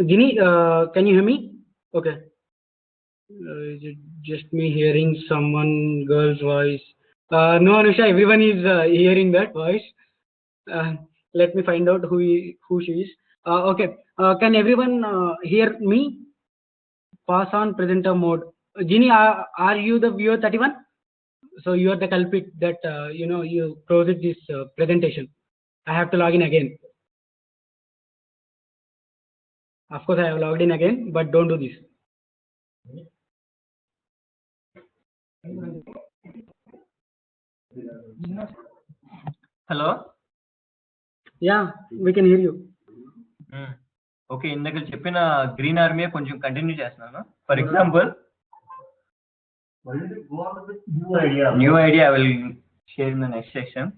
Ginny, can you hear me? Okay. Is it just me hearing someone girl's voice? No, Anusha, everyone is hearing that voice. Uh, Let me find out who she is. Okay. Can everyone hear me? Pass on presenter mode. Ginny, are you the viewer 31? So you are the culprit that you closed this presentation. I have to log in again. Of course, I have logged in again, but don't do this. Hello. Yeah, we can hear you. Okay, ఇందాక చెప్పిన Green Army కొంచెం continue చేస్తున్నాను. For example new idea I will share in the next section.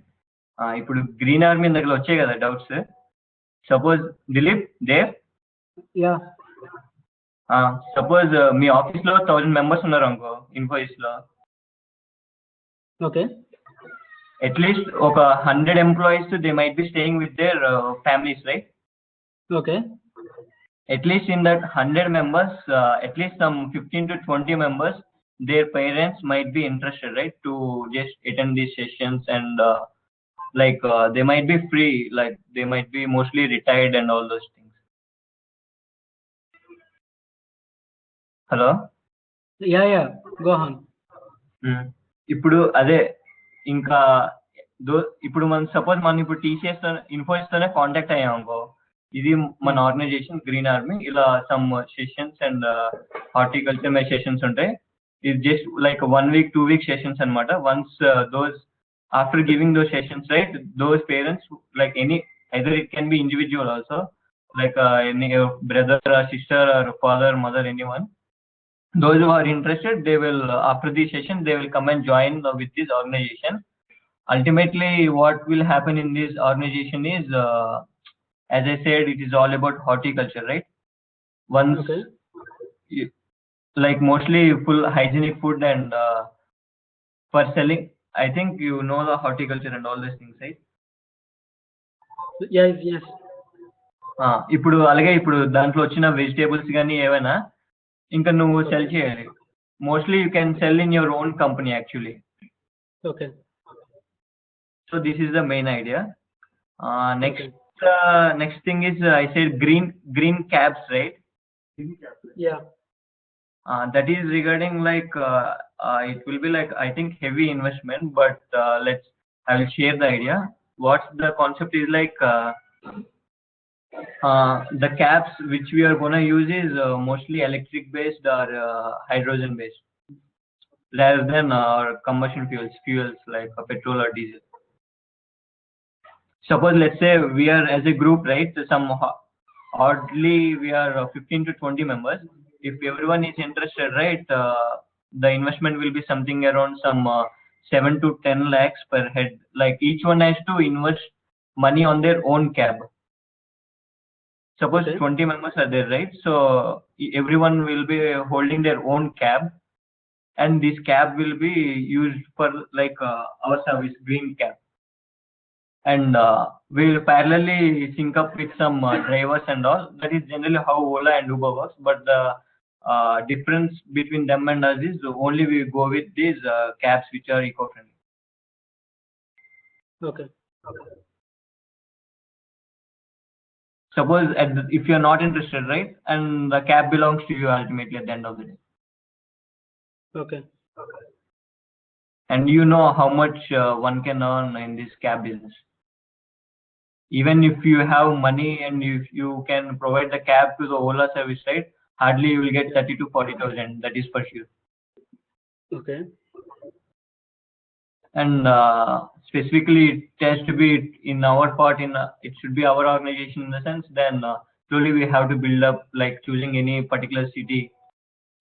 ఇప్పుడు Green Army దగ్గర వచ్చాయి కదా doubts. Suppose Dileep Dev, suppose మీ office లో 1000 మెంబర్స్ ఉన్నారు అనుకో ఇన్ఫోసిస్ లో. ఓకే. అట్లీస్ట్ ఒక 100 employees they might be staying with their families, right? Okay. At least in that 100 members, at least some 15 to 20 members, their parents might be interested, right, to just attend these sessions, and they might be free, like they might be mostly retired and all those things. Hello? Yeah, go on. ఇప్పుడు అదే ఇంకా ఇప్పుడు మనం suppose మనం ఇప్పుడు TCS Infosys తోనే contact అయ్యాం అనుకో, ఇది మన ఆర్గనైజేషన్ గ్రీన్ ఆర్మీ, ఇలా some sessions and horticulture my sessions ఉంటాయి. ఇది just like 1 week 2 week sessions అనమాట. Once those after giving those sessions, right, those parents like any either it can be individual also, like any brother or sister or father mother anyone. Those who are interested, they will after the session they will come and join with this organization. Ultimately what will happen in this organization is, as I said, it is all about horticulture, right? Once like mostly full hygienic food and for selling, I think you know the horticulture and all these things, right? Yes. ఇప్పుడు అలాగే ఇప్పుడు దాంట్లో వచ్చిన vegetables కానీ ఏవైనా ఇంకా నువ్వు cell చేయాలి. Mostly you can sell in your own company actually. Okay. So this is the main idea. Next thing is I said green caps, right? Yeah. That is regarding like it will be like I think heavy investment, but I will share the idea. What's the concept is like, the caps which we are going to use is mostly electric based or hydrogen based, rather than combustion fuels like petrol or diesel. Suppose let's say we are as a group, right, oddly we are 15 to 20 members. If everyone is interested, right, the investment will be something around some 7 to 10 lakhs per head. Like each one has to invest money on their own cab. Suppose 20 members are there, right? So everyone will be holding their own cab, and this cab will be used for like our service, green cab. And we will parallelly sync up with some drivers and all. That is generally how Ola and Uber works. But the difference between them and us is only we go with these cabs which are eco-friendly. Okay. Suppose if you are not interested, right, and the cab belongs to you ultimately at the end of the day. Okay. And you know how much one can earn in this cab business. Even if you have money and if you can provide the cab to the Ola service, right, hardly you will get 30 to 40,000. That is for sure. Okay. And specifically it has to be in our part, it should be our organization in the sense. Then slowly we have to build up, like choosing any particular city.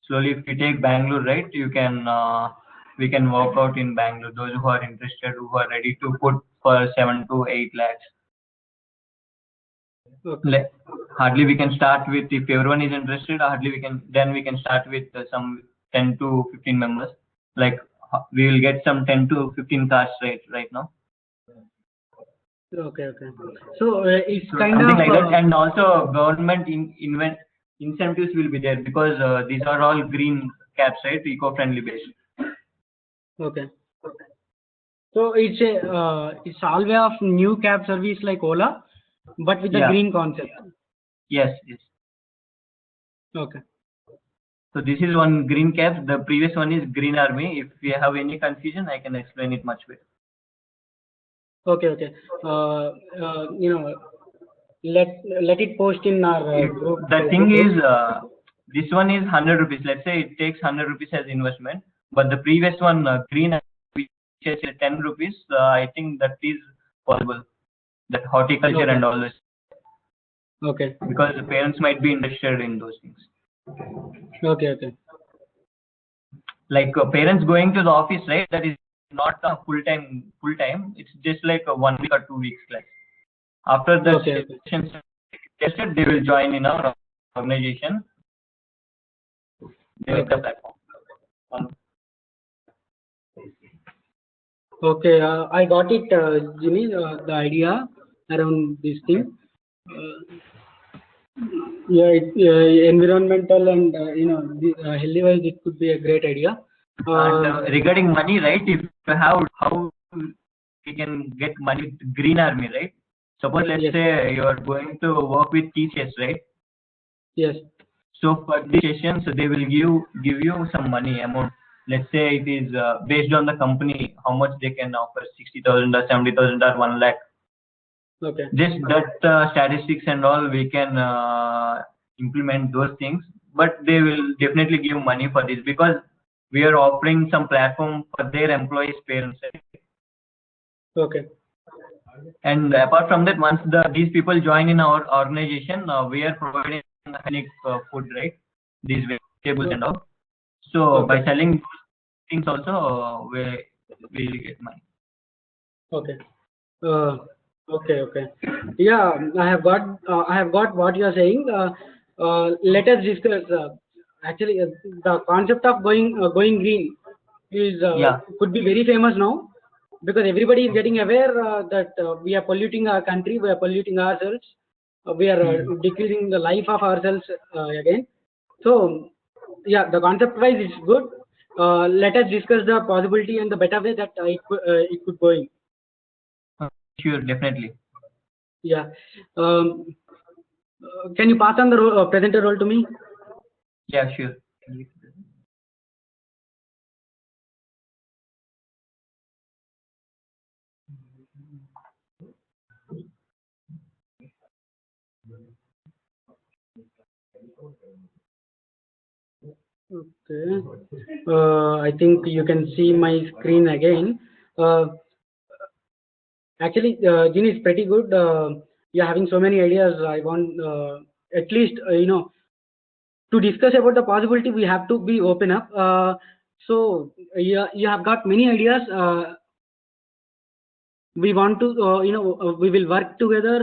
Slowly, if you take Bangalore, right, you can we can work out in Bangalore. Those who are interested, who are ready to put for 7 to 8 lakhs. Okay. Hardly we can start with, if everyone is interested, hardly we can start with some 10 to 15 members. Like we will get some 10 to 15 cars right now. Okay, okay. So it's So kind something of like that, and also government incentives will be there because these are all green caps, right? Eco-friendly based. okay. So it's all way of new cab service like Ola, but with the Yeah. green concept. Yes. Yes. Okay. So this is one green cap. The previous one is green army. If you have any confusion, I can explain it much better. Okay, okay. You know, let it post in our If group the thing Facebook group. is, this one is 100 rupees. Let's say it takes 100 rupees as investment, but the previous one, green, which is 10 rupees, I think that is possible. That horticulture Okay, and all this, okay, because the parents might be interested in those things. okay, okay, Like parents going to the office, right? That is not a full time. It's just like a 1 week or 2 weeks class. After the okay, okay, session tested, they will join in our organization. They make the okay. platform. Okay, I got it, Jimmy, the idea around this thing. Uh, yeah, environmental and the, healthy wise, it could be a great idea. And regarding money, right? If you have how we can get money with Green Army, right? Suppose let's Yes, say you are going to work with TCS, right? yes, So for these sessions, they will give you some money amount. Let's say it is based on the company how much they can offer, 60,000 or 70,000 or 1 lakh. okay, Just that statistics and all we can implement those things, but they will definitely give money for this because we are offering some platform for their employees' parents, right? okay, And apart from that, once these people join in our organization, we are providing organic food, right? These vegetables and all. So by okay, selling those things also, we will get money. okay. Uh, okay, okay. Yeah, I have got what you are saying. Let us discuss. Actually, the concept of going green is Yeah. could be very famous now because everybody is getting aware that we are polluting our country, we are polluting ourselves, we are decreasing the life of ourselves again. So, yeah, the concept wise is good. Let us discuss the possibility and the better way that it could go in. Sure, definitely. Yeah. Um, can you pass on the presenter role to me? Yeah, sure. Okay. I think you can see my screen again. Uh, Actually, Gene is pretty good. You're having so many ideas. I want at least to discuss about the possibility. We have to be open up. So yeah, you have got many ideas. We want to we will work together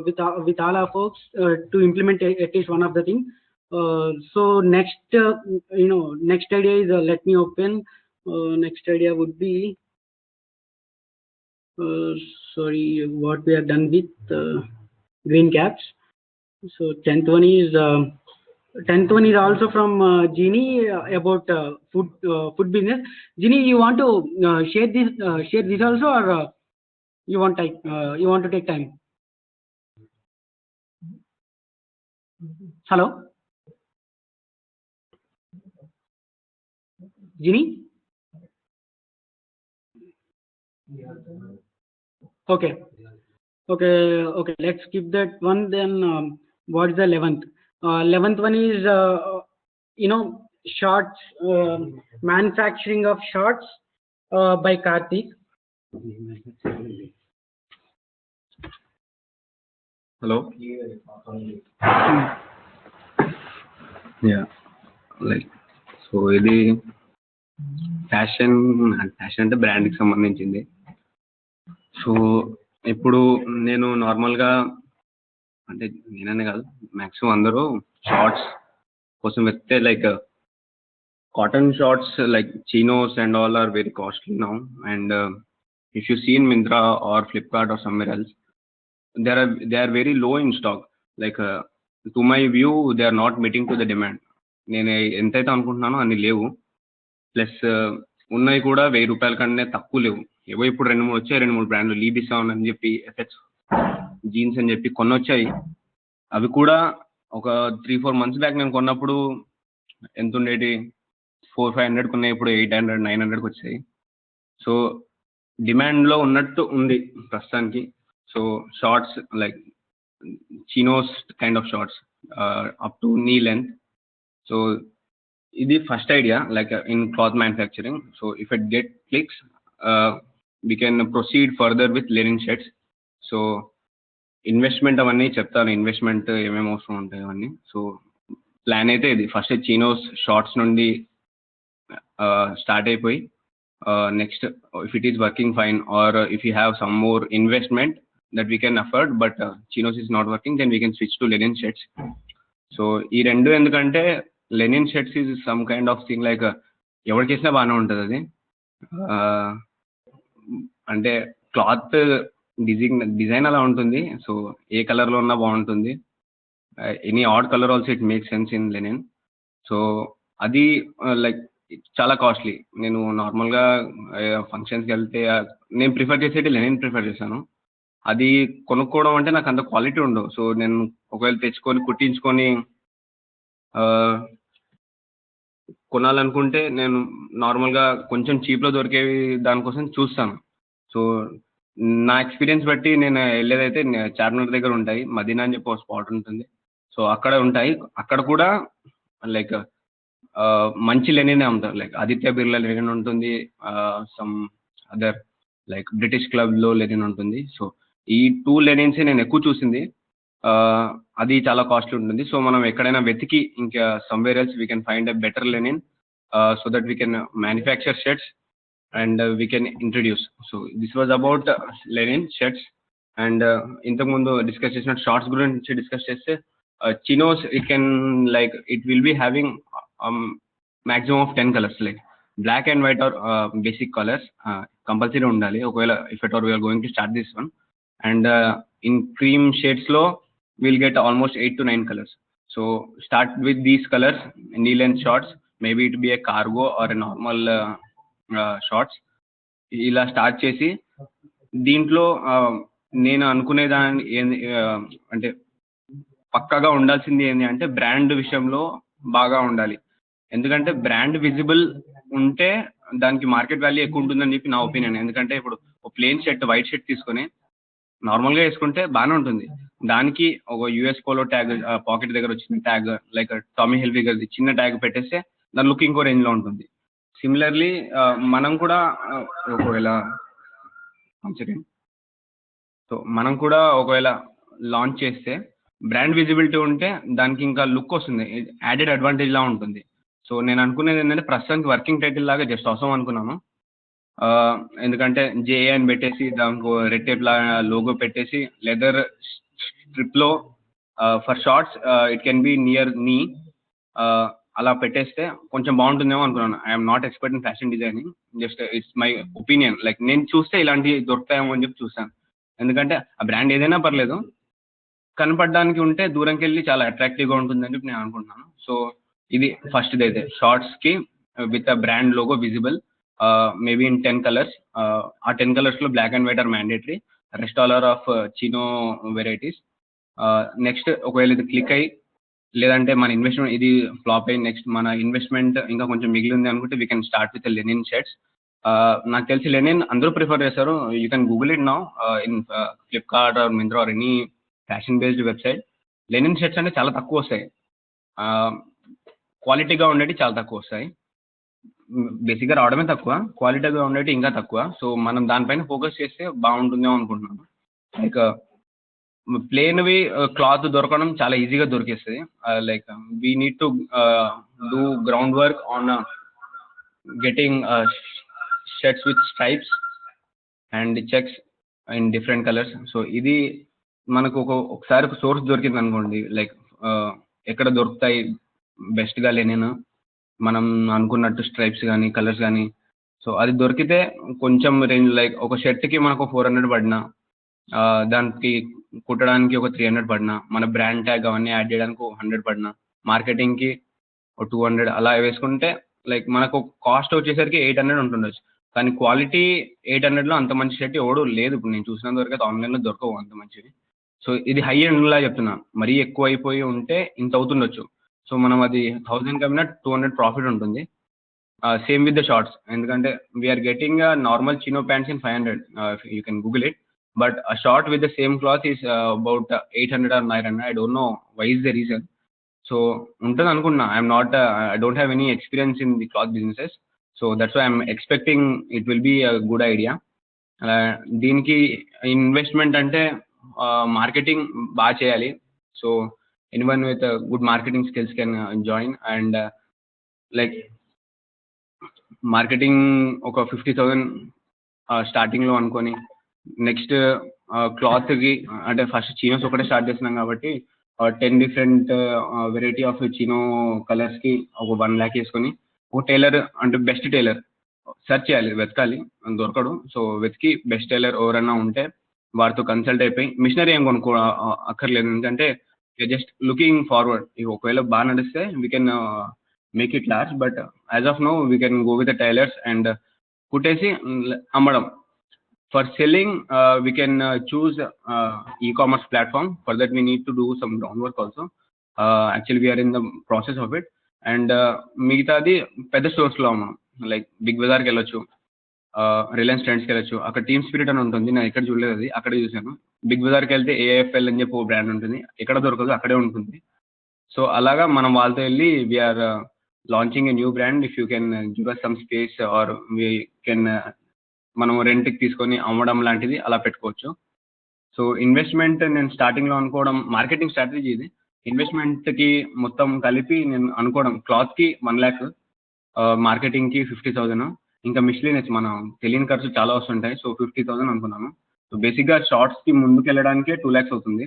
with all our folks to implement at least one of the thing. So next next idea is let me open. Next idea would be uh, sorry, what we have done with green caps. So 10th one is also from Jeannie about food business. Jeannie, you want to share this also, or you want to take time? Hello, Jeannie. Okay, okay. Let's skip that one. Then what is the 11th? 11th one is shorts, manufacturing of shorts by Karthik. Hello. Yeah, like so ఇది fashion అంటే బ్రాండ్కి సంబంధించింది. So ఇప్పుడు నేను నార్మల్గా అంటే నేననే కాదు maximum అందరూ షార్ట్స్ కోసం వెళ్తే like cotton shorts like chinos and all are very costly now, and if you see in Myntra or Flipkart or somewhere else, they are very low in stock. Like to my view, they are not meeting to the demand. నేను ఎంతైతే అనుకుంటున్నానో అన్ని లేవు. Plus ఉన్నాయి కూడా ₹1000 కన్నా తక్కువ లేవు. ఏవో ఇప్పుడు 2-3 వచ్చాయి, 2-3 బ్రాండ్లు, లీబిసాన్ అని చెప్పి, ఎఫ్ఎక్స్ జీన్స్ అని చెప్పి కొన్ని వచ్చాయి. అవి కూడా ఒక 3-4 months బ్యాక్ నేను కొన్నప్పుడు ఎంత ఉండేటి, 400-500 ఉన్నాయి, ఇప్పుడు 800-900 వచ్చాయి. సో డిమాండ్లో ఉన్నట్టు ఉంది ప్రస్తుతానికి. So shorts like chinos kind of shorts up to knee length. So ఇది first idea like in cloth manufacturing. So if it get clicks we can proceed further with linen shirts. So investment అవన్నీ చెప్తాను, investment ఏమేమి అవసరం ఉంటాయి అవన్నీ. So plan అయితే ఇది, first chinos shorts నుండి స్టార్ట్ అయిపోయి next if it is working fine or if you have some more investment that we can afford but chinos is not working, then we can switch to linen shirts. So ఈ రెండు ఎందుకంటే linen shirts is some kind of thing like ఎవరికి వేసినా బాగానే ఉంటుంది అది. అంటే cloth design అలా ఉంటుంది. సో ఏ కలర్లో ఉన్నా బాగుంటుంది. Any odd colour also it make sense in linen. So అది లైక్ చాలా కాస్ట్లీ. నేను నార్మల్గా ఫంక్షన్స్కి వెళ్తే నేను ప్రిఫర్ చేసేది లెనిన్ ప్రిఫర్ చేశాను. అది కొనుక్కోవడం అంటే నాకు అంత క్వాలిటీ ఉండవు. సో నేను ఒకవేళ తెచ్చుకొని కుట్టించుకొని కొనాలనుకుంటే నేను నార్మల్గా కొంచెం చీప్లో దొరికేవి దానికోసం చూస్తాను. సో నా ఎక్స్పీరియన్స్ బట్టి నేను వెళ్ళేదైతే చార్మినార్ దగ్గర ఉంటాయి, మదీనా అని చెప్పి ఒక స్పాట్ ఉంటుంది. సో అక్కడ ఉంటాయి. అక్కడ కూడా లైక్ మంచి లెనినే అమ్ముతారు. లైక్ ఆదిత్య బిర్లా లెనిన్ ఉంటుంది, సమ్ అదర్ లైక్ బ్రిటిష్ క్లబ్లో లెనిన్ ఉంటుంది. సో ఈ 2 లెనిన్స్ నేను ఎక్కువ చూసింది. అది చాలా కాస్ట్లీ ఉంటుంది. సో మనం ఎక్కడైనా వెతికి ఇంకా somewhere else we can find a better linen so that we can manufacture shirts and we can introduce. So this was about linen shirts. And ఇంతకుముందు డిస్కస్ చేసిన షార్ట్స్ గురించి డిస్కస్ చేస్తే chinos it can like it will be having maximum of 10 colors like black and white or basic colors compulsory undali okavela if at all we are going to start this one. And in cream shades lo we'll get almost 8 to 9 colors. So start with these colors, knee length shorts, maybe it be a cargo or a normal shorts. ఇలా start చేసి దీంట్లో నేను అనుకునేదాన్ని అంటే పక్కాగా ఉండాల్సింది ఏంటి అంటే బ్రాండ్ విషయంలో బాగా ఉండాలి. ఎందుకంటే బ్రాండ్ విజిబుల్ ఉంటే దానికి మార్కెట్ వాల్యూ ఎక్కువ ఉంటుందని చెప్పి నా ఒపీనియన్. ఎందుకంటే ఇప్పుడు ఒక ప్లెయిన్ షర్ట్, వైట్ షర్ట్ తీసుకొని నార్మల్గా వేసుకుంటే బాగానే ఉంటుంది. దానికి ఒక యూఎస్ పోలో ట్యాగ్, పాకెట్ దగ్గర వచ్చిన ట్యాగ్ లైక్ టామీ హిల్ఫిగర్ చిన్న ట్యాగ్ పెట్టేస్తే దాని లుక్ ఇంకో రేంజ్లో ఉంటుంది. సిమిలర్లీ మనం కూడా ఒకవేళ లాంచ్ చేస్తే బ్రాండ్ విజిబిలిటీ ఉంటే దానికి ఇంకా లుక్ వస్తుంది, యాడెడ్ అడ్వాంటేజ్లా ఉంటుంది. సో నేను అనుకునేది ఏంటంటే ప్రస్తుతానికి వర్కింగ్ టైటిల్ లాగా జస్ట్ అవసరం అనుకున్నాను. ఎందుకంటే జేఏ అని పెట్టేసి దానికి రెడ్ టేప్ లాగా లోగో పెట్టేసి లెదర్ స్ట్రిప్లో for shorts it can be near knee అలా పెట్టేస్తే కొంచెం బాగుంటుందేమో అనుకున్నాను. I'm not expert in fashion designing, just it's my opinion. Like నేను చూస్తే ఇలాంటివి దొరుకుతాయేమో అని చెప్పి చూసాను. ఎందుకంటే ఆ బ్రాండ్ ఏదైనా పర్లేదు, కనపడడానికి ఉంటే దూరంకి వెళ్ళి చాలా అట్రాక్టివ్గా ఉంటుందని చెప్పి నేను అనుకుంటున్నాను. సో ఇది ఫస్ట్ది అయితే షార్ట్స్కి with a brand logo visible, maybe in 10 colors. ఆ 10 colorsలో black and white are mandatory, rest all are of chino varieties. Next ఒకవేళ ఇది క్లిక్ అయ్యి లేదంటే మన ఇన్వెస్ట్మెంట్ ఇది ఫ్లాప్ అయ్యి నెక్స్ట్ మన ఇన్వెస్ట్మెంట్ ఇంకా కొంచెం మిగిలి ఉంది అనుకుంటే we can start with linen shirts. నాకు తెలిసి లెనిన్ అందరూ ప్రిఫర్ చేస్తారు. You can google it now in Flipkart or Myntra or any fashion based website. Linen shirts అంటే చాలా తక్కువ వస్తాయి, క్వాలిటీగా ఉండేవి చాలా తక్కువ వస్తాయి. బేసిక్గా రావడమే తక్కువ, క్వాలిటీగా ఉండేవి ఇంకా తక్కువ. సో మనం దానిపైన ఫోకస్ చేస్తే బాగుంటుందేమో అనుకుంటున్నాను. లైక్ ప్లేన్వి క్లాత్ దొరకడం చాలా ఈజీగా దొరికేస్తుంది. Like we need to do ground work on getting shirts with stripes and checks in different colours. So ఇది మనకు ఒకసారి ఒక సోర్స్ దొరికింది అనుకోండి, లైక్ ఎక్కడ దొరుకుతాయి బెస్ట్గా లెనిన్, మనం అనుకున్నట్టు స్ట్రైప్స్ కానీ కలర్స్ కానీ సో అది దొరికితే కొంచెం రేంజ్ లైక్ ఒక షర్ట్కి మనకు 400 పడినా, దానికి కుట్టడానికి ఒక 300 పడినా, మన బ్రాండ్ ట్యాగ్ అవన్నీ యాడ్ చేయడానికి 100 పడినా, మార్కెటింగ్కి ఒక 200 అలా వేసుకుంటే లైక్ మనకు కాస్ట్ వచ్చేసరికి 800 ఉంటుండొచ్చు. కానీ క్వాలిటీ 800లో అంత మంచి షర్ట్ ఎవడు లేదు. ఇప్పుడు నేను చూసినంత వరకు అయితే ఆన్లైన్లో దొరకవు అంత మంచివి. సో ఇది హై ఎండ్లా చెప్తున్నా, మరీ ఎక్కువ అయిపోయి ఉంటే ఇంత అవుతుండొచ్చు. సో మనం అది 1000 కమ్మినా 200 ప్రాఫిట్ ఉంటుంది. సేమ్ విత్ ద షార్ట్స్, ఎందుకంటే we are getting normal chino pants in 500, you can google it. But a short with the same cloth is about 800 or 900. I don't know why is the reason. So ఉంటుంది అనుకున్నా. I don't have any experience in the cloth businesses, so that's why I'm expecting it will be a good idea. దీనికి investment అంటే marketing బాగా చేయాలి. So anyone with good marketing skills can join. And like marketing ఒక 50,000 స్టార్టింగ్లో అనుకొని, next క్లాత్కి అంటే first chinos ఒకటే స్టార్ట్ చేస్తున్నాం కాబట్టి 10 డిఫరెంట్ వెరైటీ ఆఫ్ చీనో కలర్స్కి ఒక 1 lakh వేసుకొని, ఒక టైలర్ అంటే బెస్ట్ టైలర్ సెర్చ్ చేయాలి, వెతకాలి, దొరకడు. సో వెతికి బెస్ట్ టైలర్ ఎవరైనా ఉంటే వారితో కన్సల్ట్ అయిపోయి, మిషనరీ ఏం కొనుక్కో అక్కర్లేదు, ఎందుకంటే జస్ట్ లుకింగ్ ఫార్వర్డ్. ఇవి ఒకవేళ బాగా నడిస్తే we can make it large. But as of now we can go with the tailors and కుట్టేసి అమ్మడం. For selling, we can choose e-commerce platform. For that, we need to do some groundwork also. Actually, we are in the process of it. And మిగతాది పెద్ద స్టోర్స్లో మనం like big బజార్కి వెళ్ళొచ్చు, Reliance ట్రెండ్స్కి వెళ్ళొచ్చు. అక్కడ team spirit అని ఉంటుంది, నేను ఎక్కడ చూడలేదు, అది అక్కడ చూశాను. బిగ్ బజార్కి వెళ్తే ఏఎఫ్ఎల్ అని చెప్పి ఓ బ్రాండ్ ఉంటుంది, ఎక్కడ దొరకదు అక్కడే ఉంటుంది. సో అలాగా మనం వాళ్ళతో వెళ్ళి we are launching a new brand, if you can give us some space or we can మనం రెంట్కి తీసుకొని అమ్మడం లాంటిది అలా పెట్టుకోవచ్చు. సో ఇన్వెస్ట్మెంట్ నేను స్టార్టింగ్లో అనుకోవడం, మార్కెటింగ్ స్ట్రాటజీ ఇది. ఇన్వెస్ట్మెంట్కి మొత్తం కలిపి నేను అనుకోవడం క్లాత్కి 1 lakh, మార్కెటింగ్కి 50,000, ఇంకా మిస్లీనియస్ మనం తెలియని ఖర్చు చాలా వస్తుంటాయి. సో 50,000 అనుకున్నాను. సో బేసిక్గా షార్ట్స్కి ముందుకు వెళ్ళడానికే 2 lakhs అవుతుంది.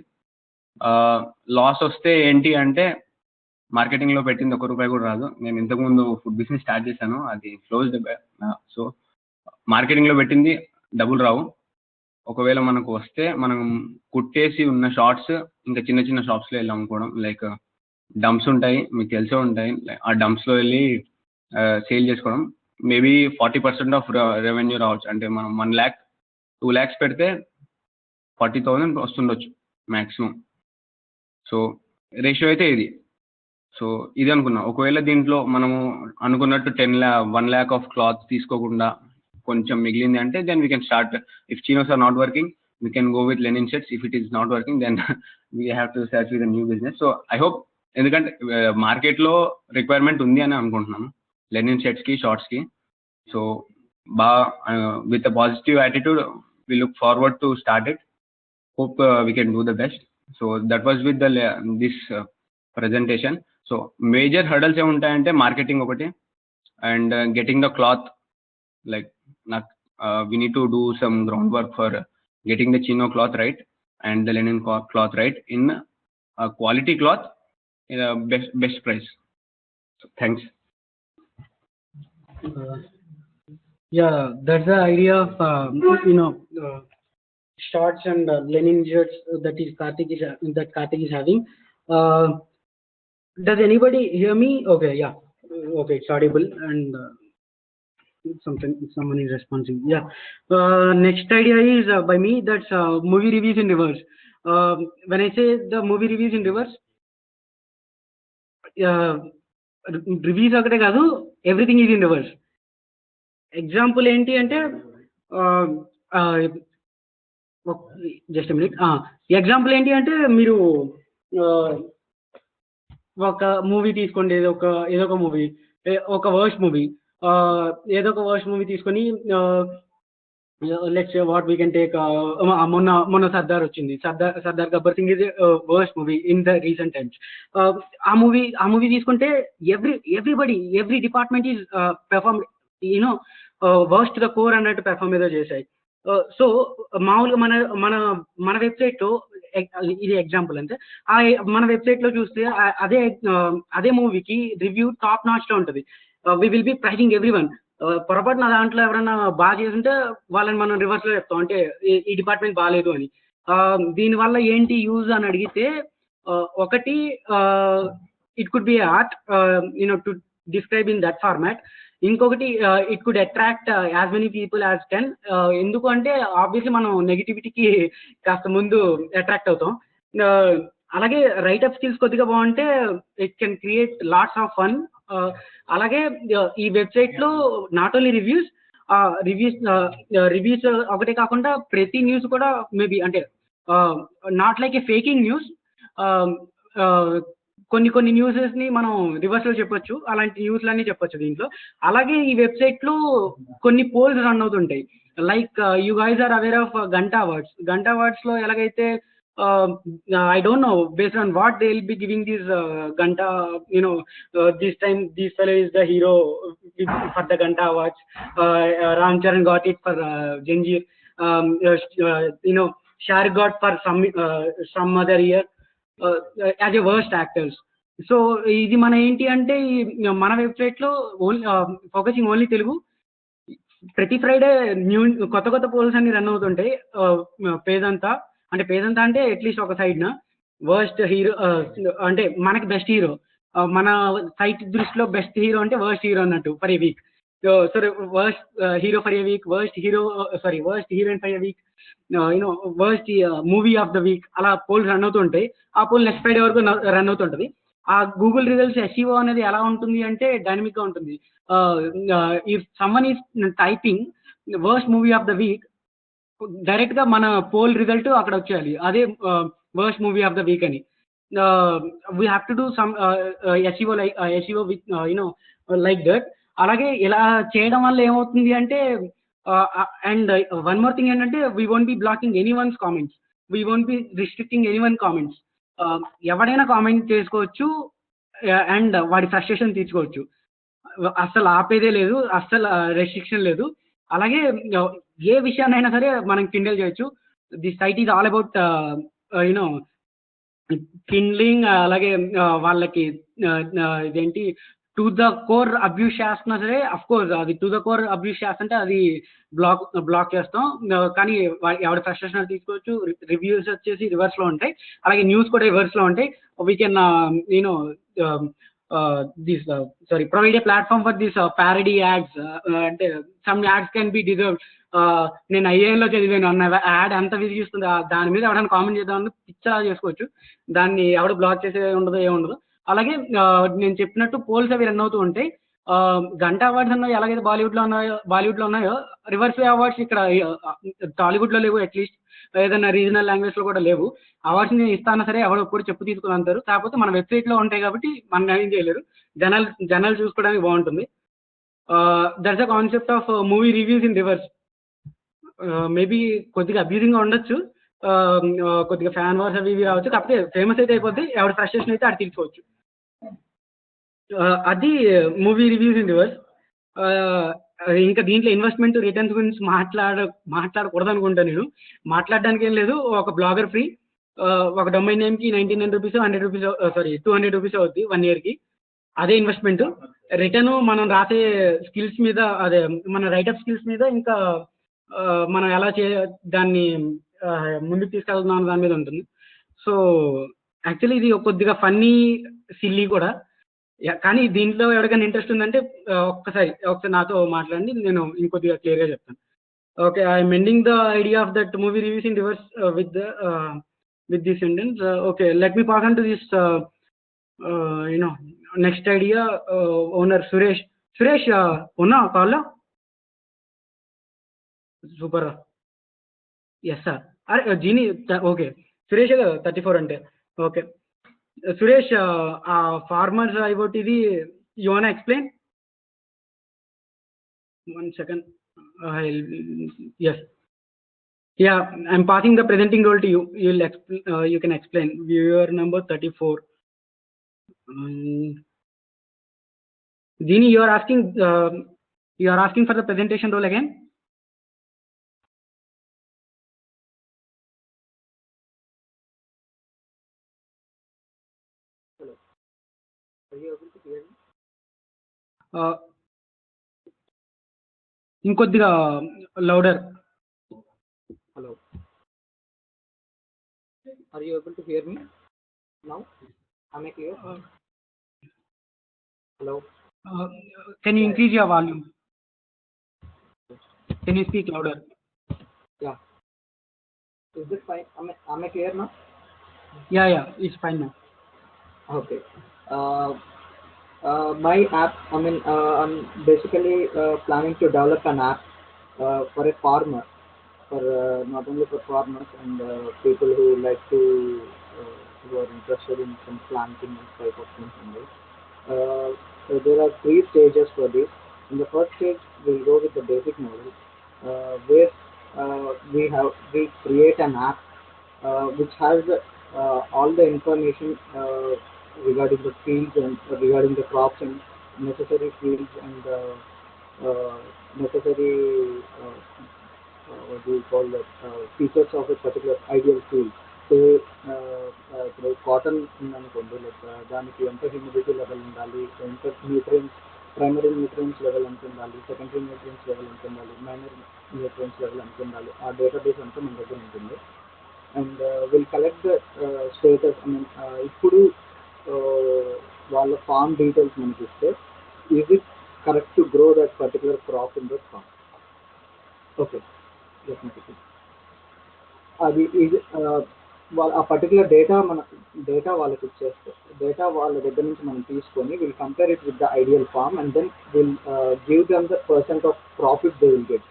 లాస్ వస్తే ఏంటి అంటే మార్కెటింగ్లో పెట్టింది ₹1 కూడా రాదు. నేను ఇంతకుముందు ఫుడ్ బిజినెస్ స్టార్ట్ చేశాను, అది క్లోజ్డ్. సో మార్కెటింగ్లో పెట్టింది డబ్బులు రావు. ఒకవేళ మనకు వస్తే మనం కుట్టేసి ఉన్న షార్ట్స్ ఇంకా చిన్న చిన్న షాప్స్లో వెళ్ళి అమ్ముకోవడం. లైక్ డంప్స్ ఉంటాయి, మీకు తెలిసే ఉంటాయి, ఆ డంప్స్లో వెళ్ళి సేల్ చేసుకోవడం. మేబీ 40% ఆఫ్ రెవెన్యూ రావచ్చు. అంటే మనం 1 lakh 2 lakhs పెడితే 40,000 వస్తుండొచ్చు మ్యాక్సిమం. సో రేషియో అయితే ఇది. సో ఇది అనుకున్నా. ఒకవేళ దీంట్లో మనము అనుకున్నట్టు 1 lakh ఆఫ్ క్లాత్ తీసుకోకుండా కొంచెం మిగిలింది అంటే then we can start. If chinos are not working we can go with linen shirts. If it is not working then we have to search with new business. So I hope, ఎందుకంటే మార్కెట్లో requirement ఉంది అని అనుకుంటున్నాను linen షర్ట్స్కి, షార్ట్స్కి. So with a positive attitude we look forward to start it. Hope we can do the best. So that was with this presentation. So major hurdles ఏముంటాయంటే marketing ఒకటి, and getting the cloth. Like we need to do some groundwork for getting the chino cloth right and the linen cloth right in a quality cloth in a best price. So thanks. Yeah, that's the idea of shorts and linen shirts that Karthik is having. Does anybody hear me? Okay, yeah, okay, it's audible. And someone is responding. Yeah. Next idea is by me, that's movie reviews in reverse. When I say the movie reviews in reverse, reviews ఒకటే కాదు, everything is in reverse. Example ఏంటి అంటే, just minute. Example ఏంటి అంటే, మీరు ఒక movie తీసుకోండి, ఏదో ఒక మూవీ, ఒక వర్స్ట్ మూవీ, ఏదో ఒక వర్స్ట్ మూవీ తీసుకొని, let's say what we can take, మొన్న సర్దార్ వచ్చింది. Sardar Gabbar Singh is worst movie in the recent times. ఆ మూవీ తీసుకుంటే every department is perform, worst the core అన్నట్టు పెర్ఫార్మ్ ఏదో చేశాయి. సో మామూలుగా మన వెబ్సైట్లో, ఇది ఎగ్జాంపుల్ అంతే, మన వెబ్సైట్లో చూస్తే అదే మూవీకి రివ్యూ టాప్ నాచ్లో ఉంటుంది. We will be praising every వన్. పొరపాటున దాంట్లో ఎవరైనా బాగా చేసుంటే వాళ్ళని మనం రివర్స్‌లో చెప్తాం. అంటే ఈ డిపార్ట్‌మెంట్ బాలేదు అని. దీనివల్ల ఏంటి యూజ్ అని అడిగితే ఒకటి it could be art to describe in that format. ఇంకొకటి it could attract as many people as can. ఎందుకు అంటే ఆబ్వియస్లీ మనం నెగటివిటీకి కాస్త ముందు అట్రాక్ట్ అవుతాం. ఆహ్, అలాగే రైటప్ స్కిల్స్ కొద్దిగా బాగుంటే it can create lots of fun. అలాగే ఈ వెబ్సైట్లో నాట్ ఓన్లీ రివ్యూస్ ఒకటే కాకుండా ప్రతి న్యూస్ కూడా మేబీ అంటే not like A faking news. కొన్ని న్యూసెస్ని మనం రివర్స్లో చెప్పొచ్చు. అలాంటి న్యూస్లన్నీ చెప్పొచ్చు దీంట్లో. అలాగే ఈ వెబ్సైట్లో కొన్ని పోల్స్ రన్ అవుతుంటాయి. Like you guys are aware of Ganta Awards. Ganta అవార్డ్స్లో ఎలాగైతే I don't know based on what they'll be giving these Ganta, this time this fellow is the hero for the Ganta awards. Ram Charan got it for Janjeer. Shah Rukh got for some other year as a worst actors. So ఇది మన ఏంటి అంటే మన వెబ్సైట్లో only focusing only Telugu. ప్రతి Friday కొత్త poles అన్ని run అవుతుంటాయి. పేజ్ అంతా అంటే అట్లీస్ట్ ఒక సైడ్న వర్స్ట్ హీరో అంటే మనకి బెస్ట్ హీరో, మన సైట్ దృష్టిలో బెస్ట్ హీరో అంటే వర్స్ట్ హీరో అన్నట్టు for a week. So worst hero for a week, worst heroine for a week, worst movie of the week, అలా పోల్స్ రన్ అవుతుంటాయి. ఆ పోల్ నెక్స్ట్ ఫ్రైడే వరకు run అవుతుంటది. ఆ Google results SEO అనేది ఎలా ఉంటుంది అంటే డైనమిక్గా ఉంటుంది. If someone is typing worst movie of the week, డైరెక్ట్గా మన పోల్ రిజల్ట్ అక్కడ వచ్చేయాలి, అదే worst movie of the week అని. We have to do some SEO with like that. అలాగే ఇలా చేయడం వల్ల ఏమవుతుంది అంటే అండ్ వన్ మోర్ థింగ్ ఏంటంటే we won't be blocking anyone's comments, we won't be restricting any one comments. ఎవడైనా comment చేసుకోవచ్చు అండ్ వాడి ఫ్రస్ట్రేషన్ తీర్చుకోవచ్చు. అస్సలు ఆపేదే లేదు, అస్సలు రెస్ట్రిక్షన్ లేదు. అలాగే ఏ విషయాన్నైనా సరే మనం కిండల్ చేయొచ్చు. The site is all about you know kindling. అలాగే వాళ్ళకి ఇదేంటి టు ద కోర్ అబ్యూస్ చేస్తున్నా సరే, అఫ్ కోర్స్ అది టు ద కోర్ అబ్యూస్ చేస్తుంటే అది బ్లాక్ చేస్తాం. కానీ ఎవరి ఫ్రస్ట్రేషన్ తీసుకోవచ్చు. రివ్యూస్ వచ్చేసి రివర్స్లో ఉంటాయి, అలాగే న్యూస్ కూడా రివర్స్లో ఉంటాయి. We can this provide a platform for this parody ads. అంటే some ads can be deserved. నేను ఐఏఎన్లో చదివాను అన్న యాడ్ అంత విసిగిస్తుంది, దాని మీద ఎవరైనా కామెంట్ చేద్దామని పిచ్చా చేసుకోవచ్చు. దాన్ని ఎవడు బ్లాక్ చేసే ఉండదు, ఏముండదు. అలాగే నేను చెప్పినట్టు పోల్స్ అవి రన్ అవుతూ ఉంటాయి. గంటా అవార్డ్స్ అన్నవి ఎలాగైతే బాలీవుడ్లో ఉన్నాయో రివర్స్ అవార్డ్స్ ఇక్కడ టాలీవుడ్లో లేవు. అట్లీస్ట్ ఏదైనా రీజనల్ లాంగ్వేజ్లో కూడా లేవు. అవార్డ్స్ని ఇస్తానా సరే ఎవరు కూడా చెప్పు తీసుకుని అంటారు. కాకపోతే మన వెబ్సైట్లో ఉంటాయి కాబట్టి మనం ఏం చేయలేరు. జనాలు చూసుకోవడానికి బాగుంటుంది. That's the concept of movie reviews in reverse. Maybe కొద్దిగా అబ్యూజింగ్గా ఉండొచ్చు, కొద్దిగా ఫ్యాన్ వార్స్ అవి ఇవి రావచ్చు. కాకపోతే ఫేమస్ అయితే అయిపోద్ది, ఎవరి ఫ్రస్ట్రేషన్ అయితే అది తీర్చుకోవచ్చు. అది మూవీ రివ్యూస్ ఇన్ రివర్స్. ఇంకా దీంట్లో ఇన్వెస్ట్మెంట్ రిటర్న్స్ గురించి మాట్లాడకూడదు అనుకుంటా నేను. మాట్లాడడానికి ఏం లేదు, ఒక బ్లాగర్ ఫ్రీ. ఒక డొమైన్ నేమ్కి ₹99, ₹100, ₹200 అవుద్ది 1 yearకి. అదే ఇన్వెస్ట్మెంట్. రిటర్న్ మనం రాసే స్కిల్స్ మీద, అదే మన రైటప్ స్కిల్స్ మీద, ఇంకా మనం ఎలా దాన్ని ముందుకు తీసుకెళ్తున్నాం దాని మీద ఉంటుంది. సో యాక్చువల్లీ ఇది కొద్దిగా ఫన్నీ, సిల్లీ కూడా. కానీ దీంట్లో ఎవరికైనా ఇంట్రెస్ట్ ఉందంటే ఒకసారి నాతో మాట్లాడండి, నేను ఇంకొద్దిగా క్లియర్గా చెప్తాను. Okay, I'm ending the idea of that movie reviews in reverse with this sentence. Okay, let me pass on to this next idea. Owner Suresh, una call lo super. Yes sir. Genie, okay, Suresh 34 ante. Okay, Suresh, farmers IoT ఇది you wanna explain? 1 second. Yes. Yeah, I'm passing the presenting role to you. You can explain. Viewer number 34. Jeannie, you are asking for the presentation role again. Hello. Are you able to hear me? ఇంకొద్దిగా louder. Hello. Are you able to hear me now? Am I clear? Hello. Can you increase your volume? Can you speak louder? Yeah. Is this fine? Am I clear now? Yeah, it's fine now. Okay. My app, I'm basically planning to develop an app for a farmer, for not only for farmers and people who like to, who are interested in some planting and type of things and all. So there are 3 stages for this. In the first stage, we'll go with the basic model, where we create an app which has all the information regarding the fields and regarding the crops and necessary fields and necessary what do you call that, features of a particular ideal field. Say ఇప్పుడు cotton ఉందనుకోండి, like దానికి ఎంత humidity level ఉండాలి, ఎంత nutrients, primary nutrients level ఎంత ఉండాలి, secondary nutrients level ఎంత ఉండాలి, మైనర్ న్యూట్రియన్స్ లెవెల్ ఎంత ఉండాలి, ఆ డేటాబేస్ అంతా మన దగ్గర ఉంటుంది. And will collect the status. ఇప్పుడు వాళ్ళ ఫార్మ్ డీటెయిల్స్ మనకి ఇస్తే, is it correct to grow that particular crop in that farm? Okay, అది ఇది వాళ్ళ ఆ పర్టికులర్ డేటా వాళ్ళకి ఇచ్చేస్తే, డేటా వాళ్ళ దగ్గర నుంచి మనం తీసుకొని will compare it with the ideal farm and then will give them the percent of profit they will get.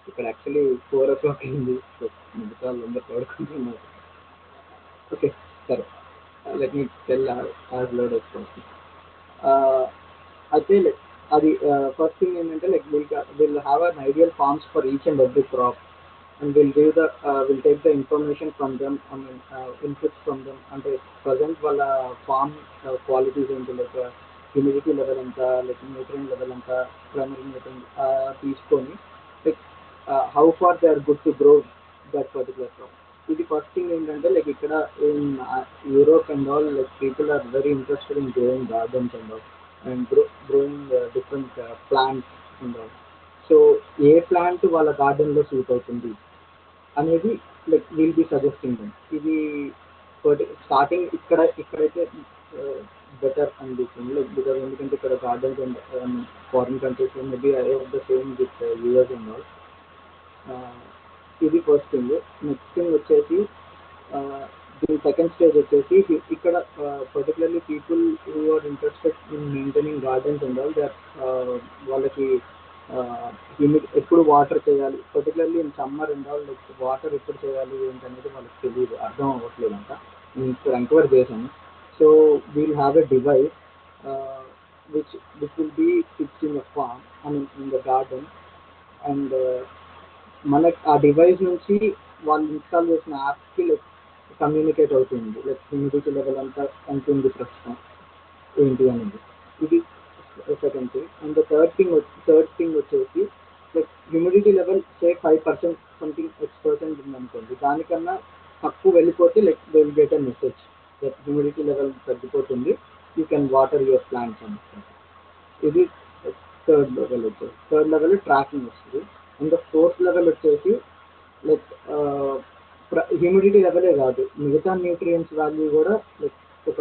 ఇక్కడ యాక్చువల్లీ 4 o'clock అయింది, సో మిగతా అందరూ పడుకుంటున్నారు. ఓకే, సరే, let me tell as loud as possible. అయితే అది ఫస్ట్ థింగ్ ఏంటంటే, will have an ideal farms for each and every crop and will take the information from them, inputs from them. అంటే present వాళ్ళ form qualities ఏంటి, like humidity level ఎంత, like nutrient level ఎంత, primary nutrient తీసుకొని, like how far they are good to grow that particular crop. ఇది first thing ఏంటంటే, like ఇక్కడ in Europe and all, like people are very interested in growing gardens and all and growing different plants and all. So a plant వాళ్ళ గార్డెన్లో suit అవుతుంది అనేది like will be suggesting them. ఇది starting ఇక్కడైతే better అనిపిస్తుంది, like because ఎందుకంటే ఇక్కడ gardens and foreign countries maybe I have the same with US and all. ఇది ఫస్ట్ థింగ్. నెక్స్ట్ థింగ్ వచ్చేసి, దీని సెకండ్ స్టేజ్ వచ్చేసి, ఇక్కడ particularly people who are interested in maintaining gardens and all, వాళ్ళకి ఎప్పుడు water చేయాలి, particularly in summer and all, like water ఎప్పుడు చేయాలి ఏంటనేది వాళ్ళకి తెలియదు, అర్థం అవ్వట్లేదు అంట. నేను ఇక్కడ ఎంక్వైరీ చేశాను. So we'll have a device which will be fixed in the farm, in the garden. And మనకి ఆ డివైస్ నుంచి వాళ్ళు ఇన్స్టాల్ చేసిన యాప్కి లైక్ కమ్యూనికేట్ అవుతుంది, లైక్ హ్యూమిడిటీ లెవెల్ అంతా ఎంత ఉంది ప్రస్తుతం ఏంటి అనేది. ఇది second thing. And the third thing వచ్చేసి, like humidity level say 5% something X% ఉందనుకోండి, దానికన్నా తక్కువ వెళ్ళిపోతే like they will get a message that humidity level తగ్గిపోతుంది, you can water your plants అని. ఇది థర్డ్ లెవెల్ వచ్చేసి. థర్డ్ లెవెల్ ట్రాకింగ్ వస్తుంది. అండ్ ద ఫోర్త్ లెవెల్ వచ్చేసి, లైక్ హ్యూమిడిటీ లెవెలే కాదు, మిగతా న్యూట్రియన్స్ వాల్యూ కూడా లైక్ ఒక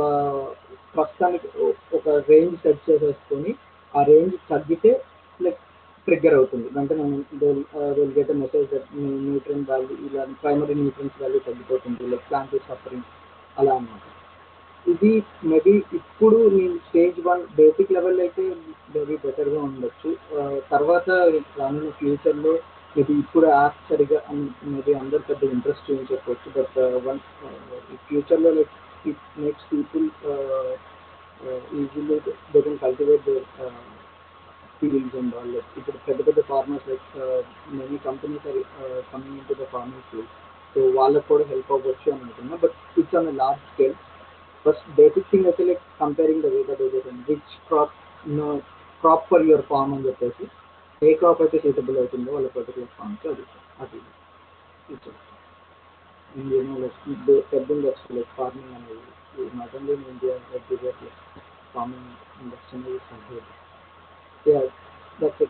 ప్రస్తుతానికి ఒక రేంజ్ సెట్ చేసేసుకొని, ఆ రేంజ్ తగ్గితే లైక్ ట్రిగ్గర్ అవుతుంది వెంటనే will get a message that nutrient value, ఇలా ప్రైమరీ న్యూట్రియన్స్ వాల్యూ తగ్గిపోతుంది, లైక్ ప్లాంట్ ఈజ్ సఫరింగ్, అలా అన్నమాట. ఇది మేబీ ఇప్పుడు నేను స్టేజ్ 1 బేసిక్ లెవెల్ అయితే మేబీ బెటర్గా ఉండొచ్చు. తర్వాత రానున్న ఫ్యూచర్లో మేబీ ఇప్పుడు యాప్ సరిగా మేబీ అందరు పెద్ద ఇంట్రెస్ట్ చూపించకపోవచ్చు, బట్ వన్ ఫ్యూచర్లో like it makes people easily they can cultivate their fields and all. Like ఇప్పుడు పెద్ద పెద్ద farmers, like many companies are coming in to the farming field, so వాళ్ళకు కూడా హెల్ప్ అవ్వచ్చు అని అనుకున్నా. But it's on a large scale. First basic thing అయితే like comparing the databases and which crop for your farm అని చెప్పేసి, ఏ crop అయితే suitable అవుతుందో వాళ్ళ పర్టికులర్ ఫార్మ్కి అది ఇచ్చేస్తాం. పెద్ద లైక్ ఫార్మింగ్ అనేది not only in India, everywhere, like farming industry is good. Yeah, that's it.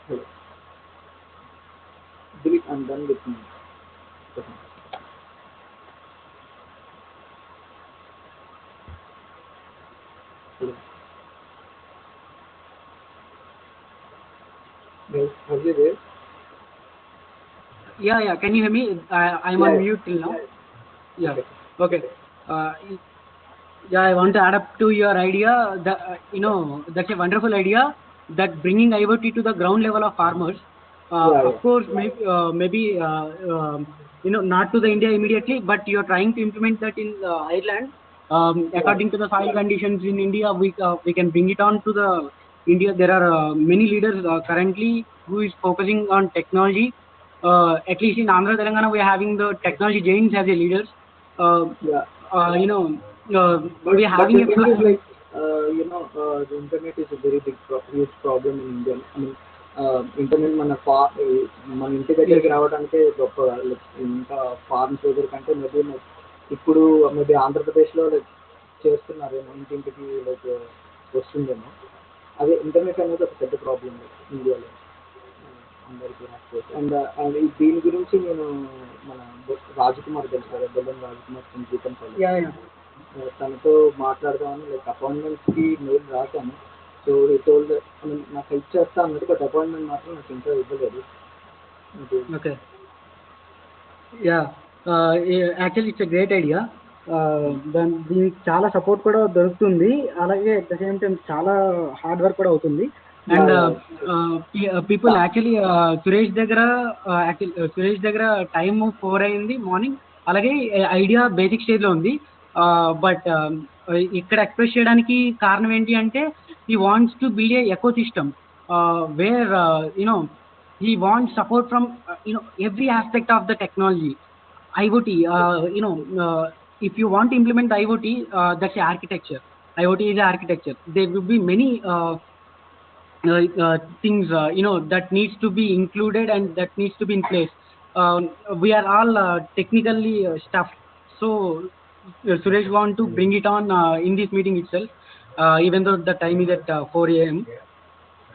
Hello. Dilip, I'm done with me. Hello. Guys, are you there? Yeah. Can you hear me? I'm on mute till now. Yeah. Okay. Yeah, I want to add up to your idea. That's a wonderful idea. That bringing IoT to the ground level of farmers. Of course, maybe not to the India immediately, but you're trying to implement that in Ireland. According to the soil conditions in India, we can bring it on to the India. There are many leaders currently who is focusing on technology. At least in Andhra Telangana, we are having the technology giants as a leaders. But we are having the thing is like, the internet is a very big, huge problem in India. I mean, internet మన ఇంటి దగ్గరికి రావడానికి గొప్ప ఇంకా forms దగ్గర కంటే maybe ఇప్పుడు maybe ఆంధ్రప్రదేశ్లో లైక్ చేస్తున్నారేమో ఇంటింటికి లైక్ వస్తుందేమో. అదే ఇంటర్నెట్ అనేది ఒక పెద్ద ప్రాబ్లం ఇండియాలో అందరికీ యాక్సెస్. అండ్ దీని గురించి నేను మన రాజకుమార్ తెలుసు కదా, బెల్లం రాజకుమార్ ఫ్రమ్ జీతంపల్లి, తనతో మాట్లాడదామని లైక్ అపాయింట్మెంట్స్కి మెయిల్ రాశాను. సో ఈ టోల్డ్ ఐ మీన్ నాకు హెల్ప్ చేస్తా అన్నది, బట్ అపాయింట్మెంట్ మాత్రం నాకు ఇంకా ఇవ్వలేదు. Okay. Yeah, actually it's a great idea. దీనికి చాలా సపోర్ట్ కూడా దొరుకుతుంది, అలాగే అట్ ద సేమ్ టైం చాలా హార్డ్ వర్క్ కూడా అవుతుంది. అండ్ పీపుల్ యాక్చువల్లీ సురేష్ దగ్గర టైం 4 అయింది మార్నింగ్, అలాగే ఐడియా బేసిక్ స్టేజ్లో ఉంది. బట్ ఇక్కడ ఎక్స్ప్రెస్ చేయడానికి కారణం ఏంటి అంటే, he wants to build a ecosystem where he wants support from every aspect of the technology. IoT, if you want to implement IoT, that's a architecture. IoT is a architecture. There will be many things that needs to be included and that needs to be in place. We are all technically stuffed, so Suresh want to bring it on in this meeting itself, even though the time is at 4 a.m.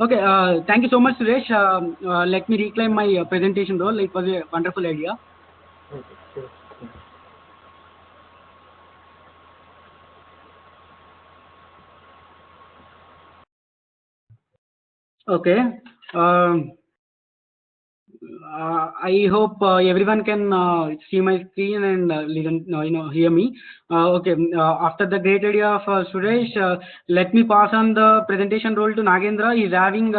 Okay, thank you so much, Suresh. Let me reclaim my presentation role. It was a wonderful idea. Okay. I hope everyone can see my screen and listen, hear me. Okay. After the great idea of Suresh, let me pass on the presentation role to Nagendra. He's having a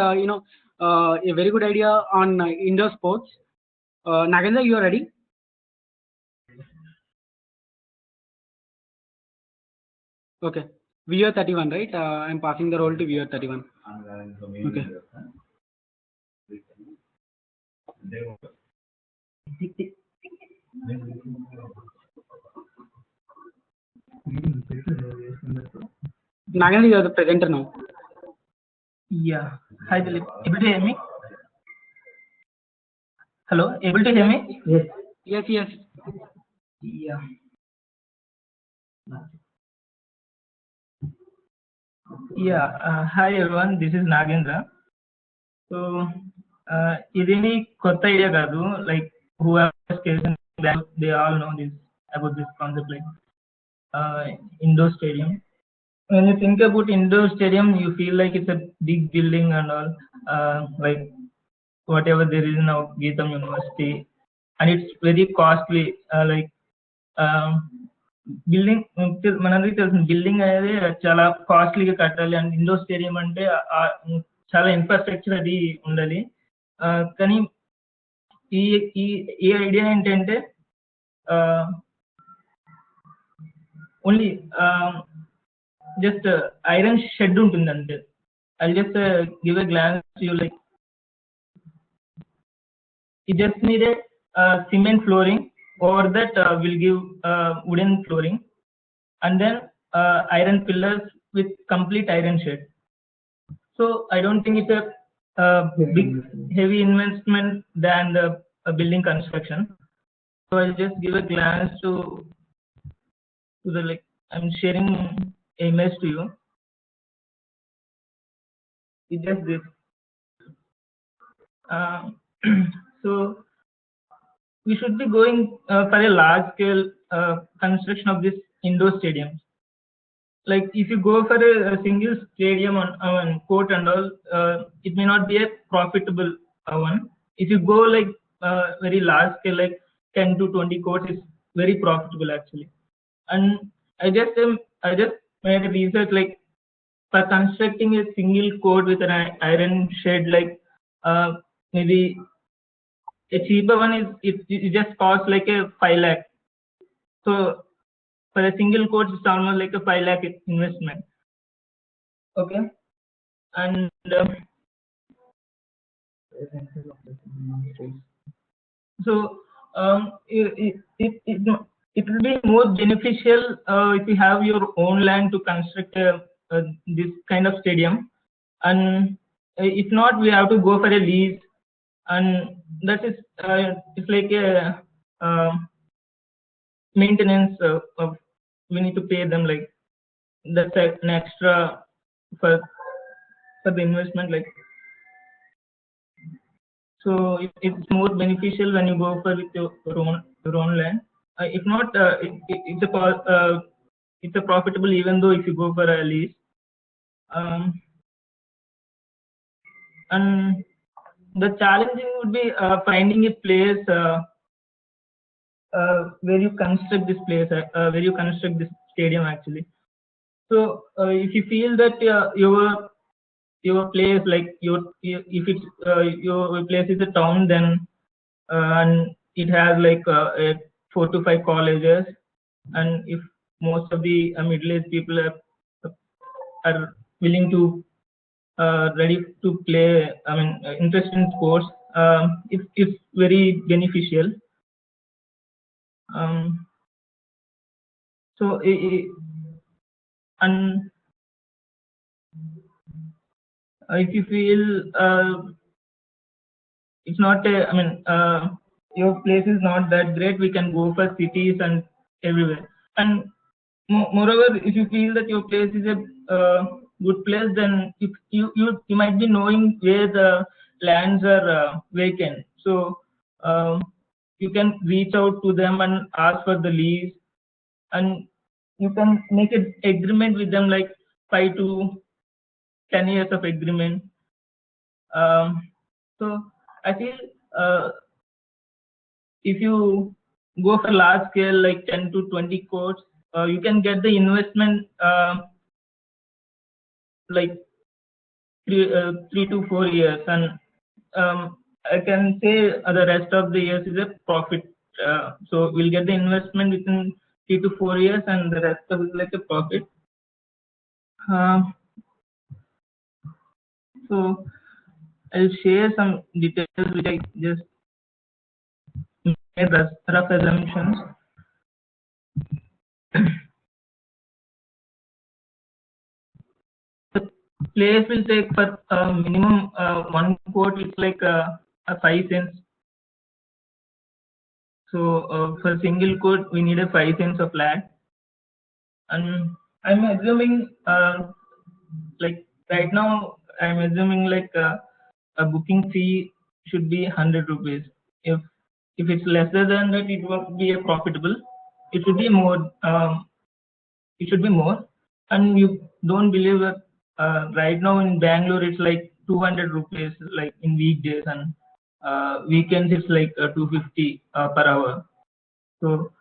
very good idea on indoor sports. Nagendra, you are ready? Okay. Viewer 31, right? I'm passing the role to viewer 31. Okay. Nagendra, you are the presenter now. Yeah. Hi, Dilip. Able to hear me? Hello. Able to hear me? Yes. Yeah. Yeah. Hi everyone. This is Nagendra. So, idini kotta idea kaadu. Like whoever station, they all know this about this concept, like indoor stadium. When you think about indoor stadium, you feel like it's a big building and all, like whatever there is now, Geetam University, and it's very costly. Building మనందరికీ తెలిసిన building అనేది చాలా కాస్ట్లీగా కట్టాలి, and indoor stadium అంటే చాలా infrastructure అది ఉండాలి. కానీ ఈ ఐడియా ఏంటంటే ఓన్లీ జస్ట్ ఐరన్ షెడ్ ఉంటుంది అంతే. I just give a glance you, like you just need a cement flooring. Over that we'll give wooden flooring, and then iron pillars with complete iron shed. So I don't think it's a big heavy investment than the building construction. So I'll just give a glance to to the like I'm sharing image to you. It's just this. So we should be going for a large scale construction of this indoor stadium. Like if you go for a single stadium on court and all, it may not be a profitable one. If you go like very large scale, like 10 to 20 courts, is very profitable actually. And I just made a research like for constructing a single court with an iron shed, like maybe a cheaper one is it just costs like a 5 lakh. So for a single court, it's almost like a 5 lakh investment. Okay, and so it will be more beneficial if you have your own land to construct this kind of stadium, and if not, we have to go for a lease, and that is it's like a maintenance of we need to pay them, like that's an extra for the investment, like. So it's more beneficial when you go for with your own land. If not, it's a profitable even though if you go for a lease. And the challenging would be finding a place where you construct this place, where you construct this stadium actually. So if you feel that your place, like if it's your place is a town, then and it has like 4 to 5 colleges, and if most of the middle-aged people are willing to ready to play, I mean interested in sports, it's very beneficial. So and if you feel it's not a, I mean your place is not that great, we can go for cities and everywhere. And moreover, if you feel that your place is a good place, then you might be knowing where the lands are vacant, so you can reach out to them and ask for the lease, and you can make an agreement with them, like 5 to 10 years of agreement. So I feel if you go for large scale, like 10 to 20 courts, you can get the investment like 3 to 4 years, and I can say the rest of the years is a profit. So we'll get the investment within 3 to 4 years, and the rest of it is like a profit. So I'll share some details which I just made rough assumptions. The place will take for minimum one quote, it's like a 5 cents. So for single quote, we need a 5 cents of land. And I'm assuming like right now, I'm assuming like a booking fee should be 100 rupees. If it's lesser than that, it won't be a profitable. It should be more. It should be more. And you don't believe that right now in Bangalore it's like 200 rupees like in weekdays, and weekends it's like 250 per hour. So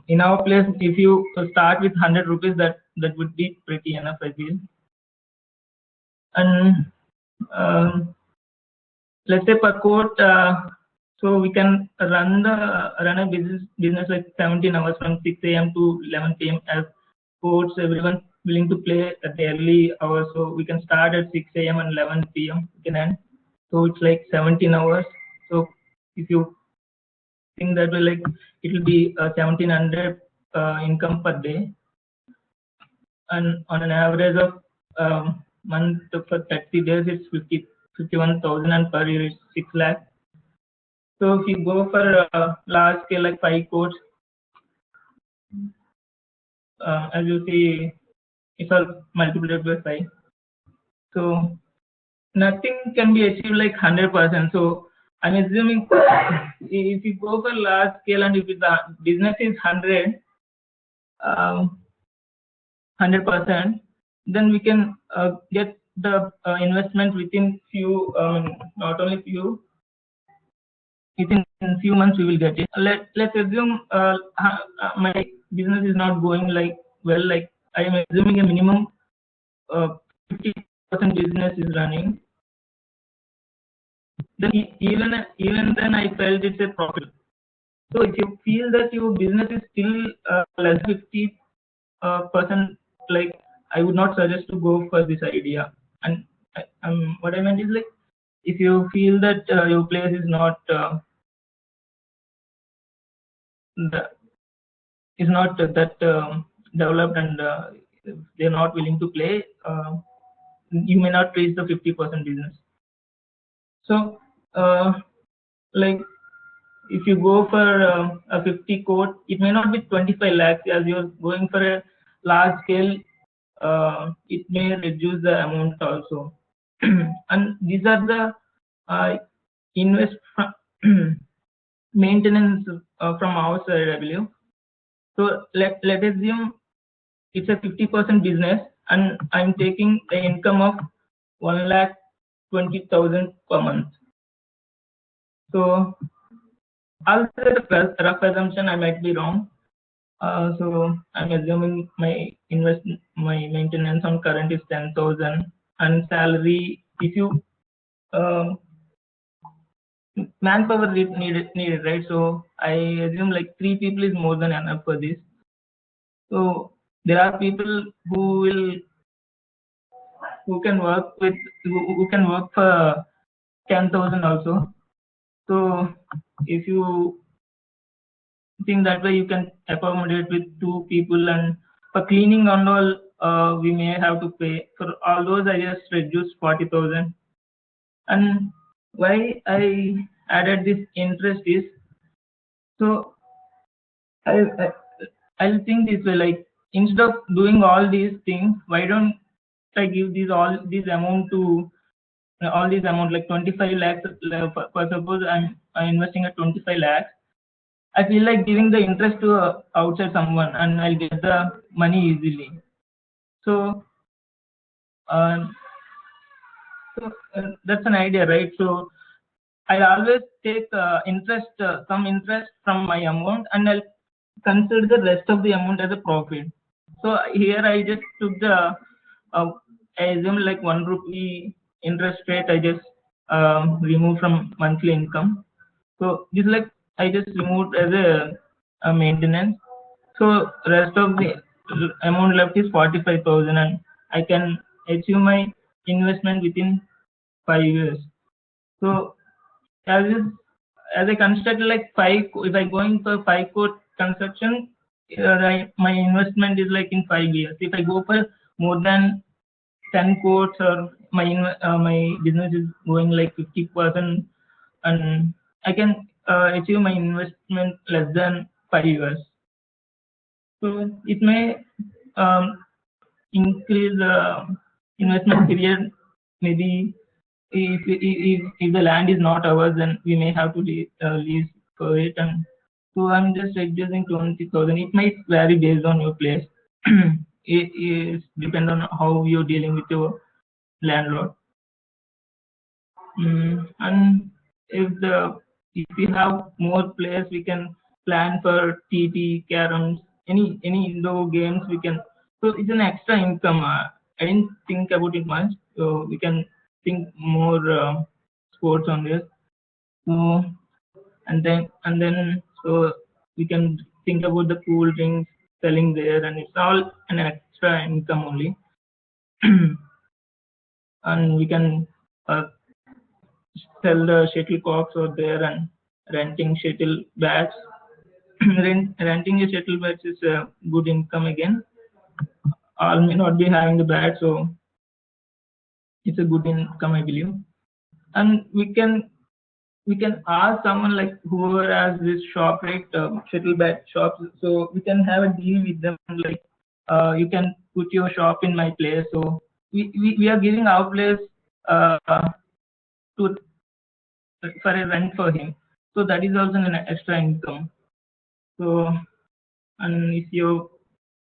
in our place, if you start with 100 rupees, that would be pretty enough, I feel. And let's say per quote, so we can run a business like 17 hours from 6 a.m. to 11 p.m. as quotes. Everyone willing to play at the early hours, so we can start at 6 a.m. and 11 p.m. we can end. So it's like 17 hours. So if you think that way, like it will be 1700 income per day, and on an average of month for 30 days, it's 51,000, and per year it's 6 lakh. So if you go for large scale like 5 courts, as you see, it's all multiplied by 5. So nothing can be achieved like 100%. So I'm assuming if you go for large scale and if the business is 100%, then we can get the investment within few, not only few, within few months we will get it. Let's assume my business is not going like well, like I am assuming a minimum 50% business is running. Then even then I felt it's a profit. So if you feel that your business is still less 50%, like I would not suggest to go for this idea. And what I meant is like if you feel that your place is not that developed and they're not willing to play, you may not reach the 50% business. So like if you go for a 50 quote, it may not be 25 lakhs. As you're going for a large scale, it may reduce the amount also. And these are the maintenance from our side, I believe. So let assume it's a 50% business and I'm taking the income of 1,20,000 per month. So I'll say the rough assumption, I might be wrong. So I'm assuming my maintenance on current is 10,000 and salary, if you manpower needed, right? So I assume like 3 people is more than enough for this. So there are people who can work for 10,000 also. So if you think that way, you can accommodate with 2 people, and for cleaning and all, we may have to pay. For all those, I just reduced 40,000. And why I added this interest is, so I'll think this way, like instead of doing all these things, why don't I give all these amount like 25 lakhs, for suppose I'm investing at 25 lakhs, I feel like giving the interest to outside someone and I'll get the money easily. So, that's an idea, right? So I always take some interest from my amount, and I'll consider the rest of the amount as a profit. So here I just took the I assume like 1 rupee interest rate. I just remove from monthly income. So this like I just removed as a maintenance. So rest of the amount left is 45,000, and I can achieve my investment within 5 years. So as I constructed like 5, if I going for 5 quote construction, my investment is like in 5 years. If I go for more than 10 quotes, or my business is going like 50%, and I can achieve my investment less than 5 years. So it may increase the investment period. Maybe if the land is not ours, then we may have to lease for it. And so I'm just reducing 20,000. It might vary based on your place. It depends on how you're dealing with your landlord. And if we have more players, we can plan for TT, caroms, any indoor games we can. So it's an extra income. I didn't think about it much, so we can think more sports on this. So and then so we can think about the cool drinks selling there, and it's all an extra income only. And we can sell the shuttlecocks over there and renting shuttle bats. Renting a shuttle bats is a good income again. All may not be having the bat, so it's a good income, I believe. And we can ask someone like whoever has this shop, right, shuttle bat shops. So we can have a deal with them, like you can put your shop in my place. So we are giving our place to for a rent for him. So that is also an extra income. So, and if you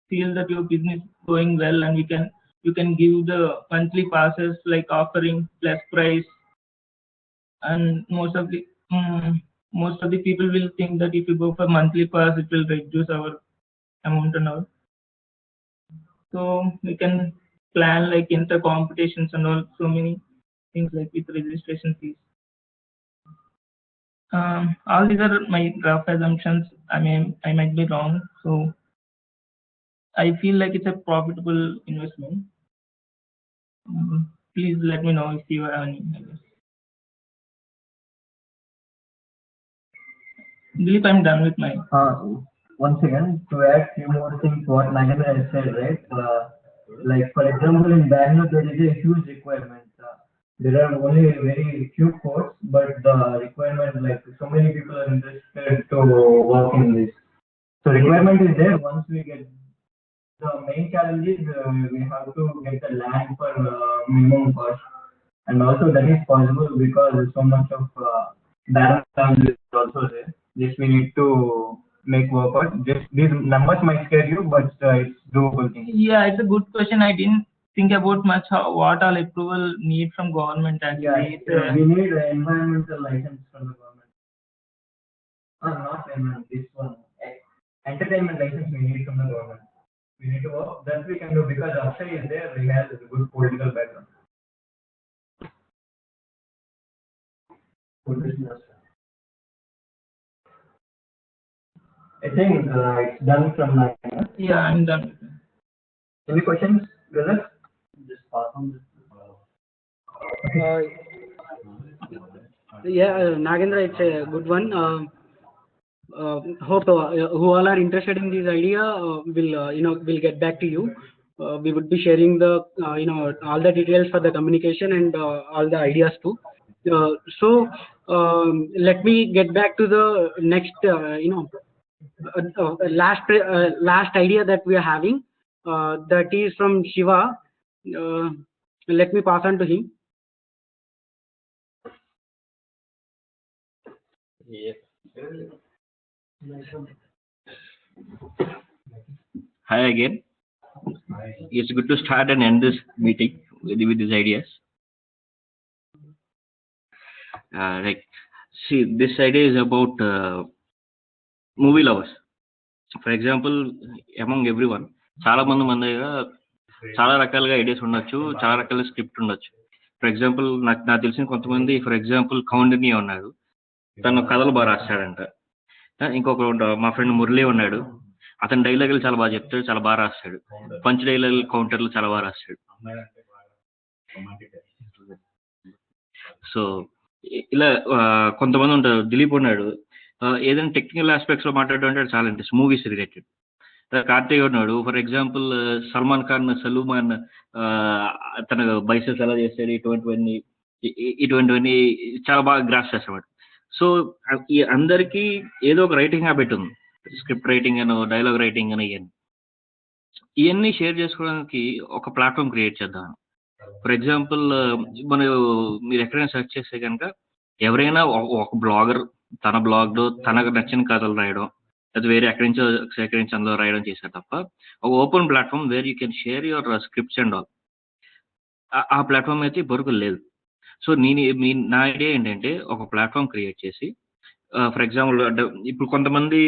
feel that your business is going well, and you can give the monthly passes like offering plus price, and most of the people will think that if you go for monthly pass, it will reduce our amount and all. So we can plan like inter competitions and all, so many things like with registration fees. All these are my rough assumptions. I might be wrong, so I feel like it's a profitable investment. Please let me know if you have any ideas. Dilip, I'm done with my. Once again, to add few more things what Nagendra has said, right? Like for example, in Bangalore there is a huge requirement. There are only very few courts, but the requirement, like so many people are interested to work in this. So requirement is there. Once we get, the main challenge is we have to get the land for minimum cost, and also that is possible because so much of barren is also there. Just we need to make work out. Just these numbers might scare you, but it's doable thing. Yeah, it's a good question. I didn't think about much what all approval need from government actually. Yeah, we need an environmental license from the government. Not environment, this one. Entertainment license we need from the government. We need to work. That we can do because Akshay is there. He has a good political background. I think it's done from now. Yeah, I'm done. Any questions, brother? Just pass on this. Yeah, Nagendra, it's a good one. Hope who all are interested in this idea will get back to you. We would be sharing the all the details for the communication and all the ideas too. So let me get back to the next last idea that we are having. That is from Shiva. Let me pass on to him. Yes. Hi again. It's good to start and end this meeting with these ideas. See, this idea is about movie lovers. For example, among everyone, చాలా మంది చాలా రకాలుగా ideas ఉండొచ్చు, చాలా రకాల script ఉండొచ్చు. For example నాకు తెలిసిన కొంతమంది, ఫర్ ఎగ్జాంపుల్ కౌండిన్య ఉన్నాడు, తను కథలు బాగా రాస్తాడంట. ఇంకొక మా ఫ్రెండ్ మురళి ఉన్నాడు, అతని డైలాగులు చాలా బాగా చెప్తాడు, చాలా బాగా రాస్తాడు. పంచ్ డైలాగ్ కౌంటర్లు చాలా బాగా రాస్తాడు. సో ఇలా కొంతమంది ఉంటారు. దిలీప్ ఉన్నాడు, ఏదైనా టెక్నికల్ ఆస్పెక్ట్స్ లో మాట్లాడడం అంటే చాలా ఇంట్రెస్ట్, మూవీస్ రిలేటెడ్. కార్తీక్ ఉన్నాడు, ఫర్ ఎగ్జాంపుల్ సల్మాన్ ఖాన్, సల్మాన్ తన బైసెప్స్ ఎలా చేస్తాడు, ఇటువంటివన్నీ చాలా బాగా గ్రాస్ చేస్తాడు. సో ఈ అందరికీ ఏదో ఒక రైటింగ్ హ్యాబిట్ ఉంది, స్క్రిప్ట్ రైటింగ్ అని, డైలాగ్ రైటింగ్ అని. ఇవన్నీ షేర్ చేసుకోవడానికి ఒక ప్లాట్ఫామ్ క్రియేట్ చేద్దాం. ఫర్ ఎగ్జాంపుల్ మీరు ఎక్కడైనా సెర్చ్ చేస్తే కనుక ఎవరైనా ఒక బ్లాగర్ తన బ్లాగ్లో తనకు నచ్చిన కథలు రాయడం, అది వేరే ఎక్కడి నుంచో సేకరించి అందులో రాయడం చేశారు తప్ప, ఒక open platform where you can share your scripts and all, ఆ ప్లాట్ఫామ్ అయితే ఇప్పటివరకు లేదు. సో నా ఐడియా ఏంటంటే ఒక ప్లాట్ఫామ్ క్రియేట్ చేసి, ఫర్ ఎగ్జాంపుల్ ఇప్పుడు కొంతమంది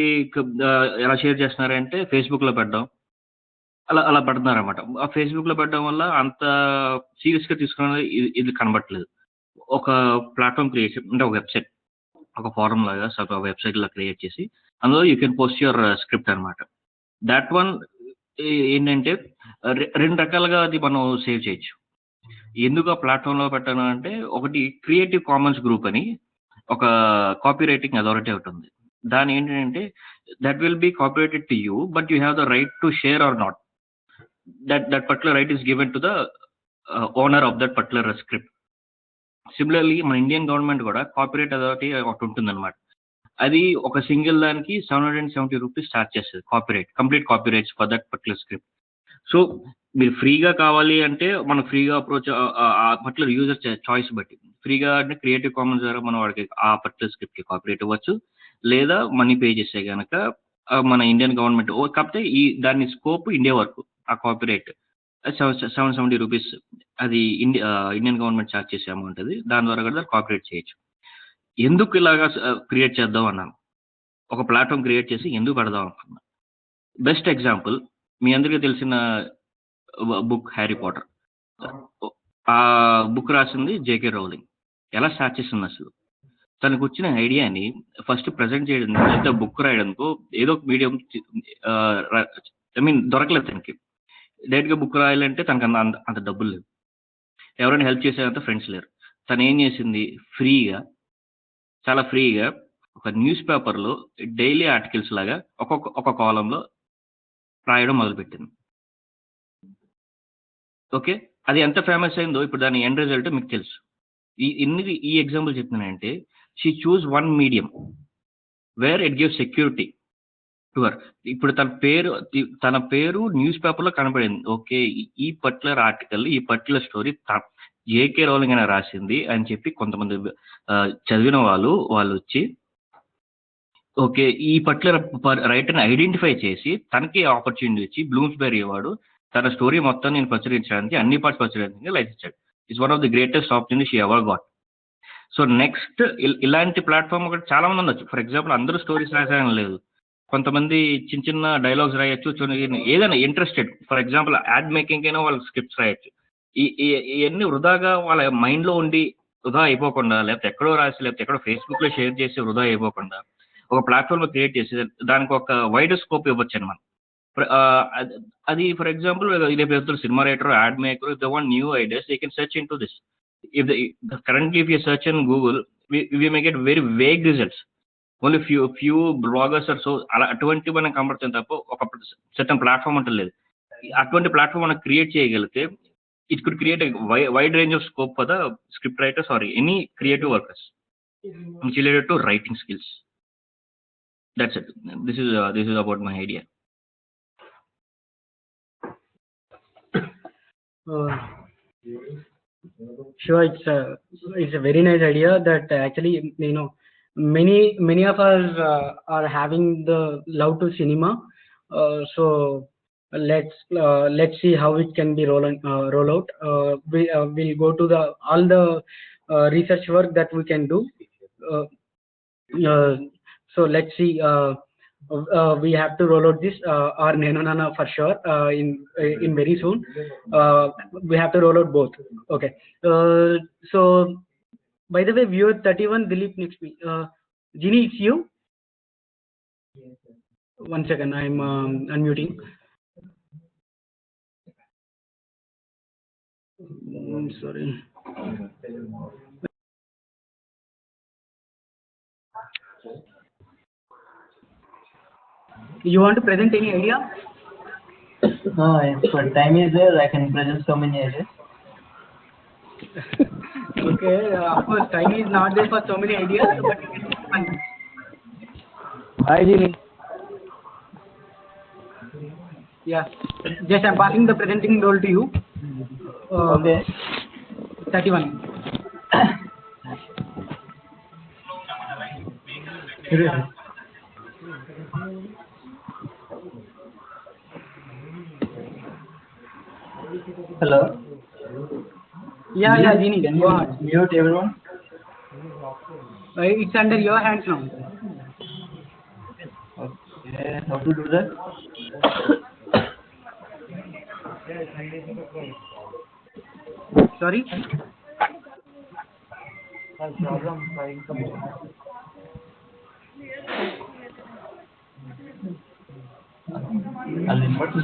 ఎలా షేర్ చేస్తున్నారంటే ఫేస్బుక్లో పెట్టడం, అలా పెడుతున్నారు అనమాట. ఆ ఫేస్బుక్లో పెట్టడం వల్ల అంత సీరియస్గా తీసుకునే ఇది కనబట్టలేదు. ఒక ప్లాట్ఫామ్ క్రియేట్ అంటే ఒక వెబ్సైట్, ఒక ఫారం లాగా ఒక వెబ్సైట్ లా క్రియేట్ చేసి అందులో you can post your script అనమాట. దాట్ వన్ ఏంటంటే రెండు రకాలుగా అది మనం సేవ్ చేయొచ్చు. ఎందుకు ఆ ప్లాట్ఫామ్ లో పెట్టాను అంటే, ఒకటి క్రియేటివ్ కామన్స్ గ్రూప్ అని ఒక కాపీ రైటింగ్ అథారిటీ ఒకటి ఉంది. దాని ఏంటంటే that will be copyrighted to you, but you have the right to share or not. That particular right is given to the owner of that particular script. Similarly మన Indian government కూడా copyright authority ఒకటి ఉంటుంది అనమాట. అది ఒక single దానికి 770 rupees charge చేస్తుంది copyright, complete copyrights for that particular script. So మీరు ఫ్రీగా కావాలి అంటే మనకు ఫ్రీగా అప్రోచ్ పర్టికులర్ యూజర్ చాయిస్ బట్టి ఫ్రీగా అంటే క్రియేటివ్ కామన్స్ ద్వారా మనం వాడికి ఆ పర్టికులర్ స్క్రిప్ట్కి కాపీరైట్ ఇవ్వచ్చు, లేదా మనీ పే చేస్తే కనుక మన ఇండియన్ గవర్నమెంట్ కాకపోతే దాని స్కోప్ ఇండియా వరకు ఆ కాపీరైట్ 770 రూపీస్ అది ఇండియన్ గవర్నమెంట్ ఛార్జ్ చేసే అమౌంట్ అది, దాని ద్వారా కూడా కాపీరైట్ చేయొచ్చు. ఎందుకు ఇలాగా క్రియేట్ చేద్దాం అన్నాను, ఒక ప్లాట్ఫామ్ క్రియేట్ చేసి ఎందుకు పెడదాం అనుకున్నా. బెస్ట్ ఎగ్జాంపుల్ మీ అందరికీ తెలిసిన బుక్ హ్యారీ పాటర్. ఆ బుక్ రాసింది జేకే రౌలింగ్. ఎలా స్టార్ట్ చేసింది అసలు? తనకు వచ్చిన ఐడియాని ఫస్ట్ ప్రజెంట్ చేయడం లేదా బుక్ రాయడంతో ఏదో ఒక మీడియం దొరకలేదు తనకి. డైరెక్ట్గా బుక్ రాయాలంటే తనకు అంత డబ్బులు లేవు, ఎవరైనా హెల్ప్ చేసేంత ఫ్రెండ్స్ లేరు. తను ఏం చేసింది, చాలా ఫ్రీగా ఒక న్యూస్ పేపర్లో డైలీ ఆర్టికల్స్ లాగా ఒక కాలంలో రాయడం మొదలుపెట్టింది. ఓకే, అది ఎంత ఫేమస్ అయిందో ఇప్పుడు దాని ఎండ్ రిజల్ట్ మీకు తెలుసు. ఈ ఎగ్జాంపుల్ చెప్తున్నానంటే she choose one medium where it give security to her. ఇప్పుడు తన పేరు న్యూస్ పేపర్లో కనపడింది. ఓకే, ఈ పర్టికులర్ ఆర్టికల్, ఈ పర్టికులర్ స్టోరీ జేకే రౌలింగ్ అయినా రాసింది అని చెప్పి కొంతమంది చదివిన వాళ్ళు వచ్చి ఓకే ఈ పర్టికులర్ రైటర్ని ఐడెంటిఫై చేసి తనకి ఆపర్చునిటీ ఇచ్చి బ్లూమ్స్బెరీ వాడు తన స్టోరీ మొత్తం నేను ప్రచురించడానికి అన్ని పార్ట్స్ ప్రచురించడానికి లైక్ ఇచ్చాడు. It's one of the greatest opportunity she ever got. So next ఇలాంటి ప్లాట్ఫామ్ ఒకటి చాలా మంది ఉండొచ్చు. ఫర్ ఎగ్జాంపుల్ అందరూ స్టోరీస్ రాసాయని లేదు, కొంతమంది చిన్న డైలాగ్స్ రాయొచ్చు, ఏదైనా interested. For example add making అయినా వాళ్ళు స్క్రిప్ట్స్ రాయొచ్చు. ఇవన్నీ వృధాగా వాళ్ళ మైండ్లో ఉండి వృధా అయిపోకుండా, లేకపోతే ఎక్కడో రాసి లేకపోతే ఎక్కడో ఫేస్బుక్లో షేర్ చేసి వృధా అయిపోకుండా ఒక ప్లాట్ఫామ్లో క్రియేట్ చేసి దానికి ఒక వైడ్ స్కోప్ ఇవ్వచ్చు అని మనం. అది ఫర్ ఎగ్జాంపుల్ రేపు cinema writer, add maker, if they want new ideas they can search in to this. Currently if you search in Google, we may get very vague results. Only few bloggers or so అటువంటి మనం కనబడుతుంది తప్ప ఒక certain platform అంటే లేదు. అటువంటి platform మనం create చేయగలిగితే it could create a wide range of scope for the script writers or any creative workers related to writing skills. That's it. This is about my idea. Sure, it's a very nice idea that actually many of us are having the love to cinema. So let's see how it can be roll out. We'll go to all the research work that we can do. So let's see. We have to roll out this or Nana for sure in very soon. We have to roll out both. Okay. So by the way, viewer 31 Dilip next week. Ginny, it's you. One second, I'm unmuting. Sorry. You want to present any idea? If time is there, I can present so many ideas. Okay, of course, time is not there for so many ideas, but Hi, Jimmy. yeah, just I'm passing the presenting role to you. Okay. 31. Hello. Yeah, Genie, Can go you ahead. mute everyone? It's under your hands now. Okay. How to do that? Sorry. I'll invite you.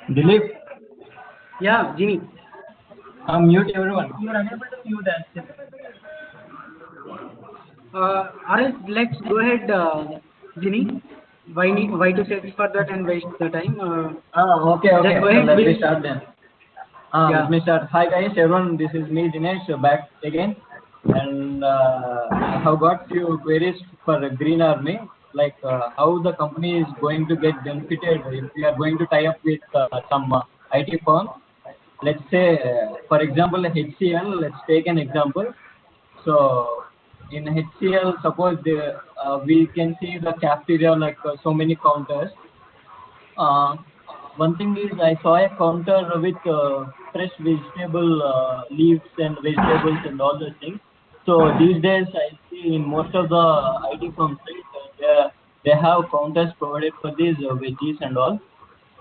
Dilip, Yeah, Genie. mute everyone. You are unable to view that. Alright, let's go ahead, Ginny. Why to search for that and waste the time? Okay. Just go ahead, Let me we'll- start then. Yeah. Let me start. Hi guys, everyone. This is me, Dinesh, back again, and I have got few queries for Green Army, like how the company is going to get benefited if we are going to tie up with some IT firm. Let's say, for example, HCL. Let's take an example. So in HCL, suppose we can see the cafeteria like so many counters. One thing is I saw a counter with fresh vegetable leaves and vegetables and all those things. So these days I see in most of the IT firms, right, they have counters provided for these veggies and all.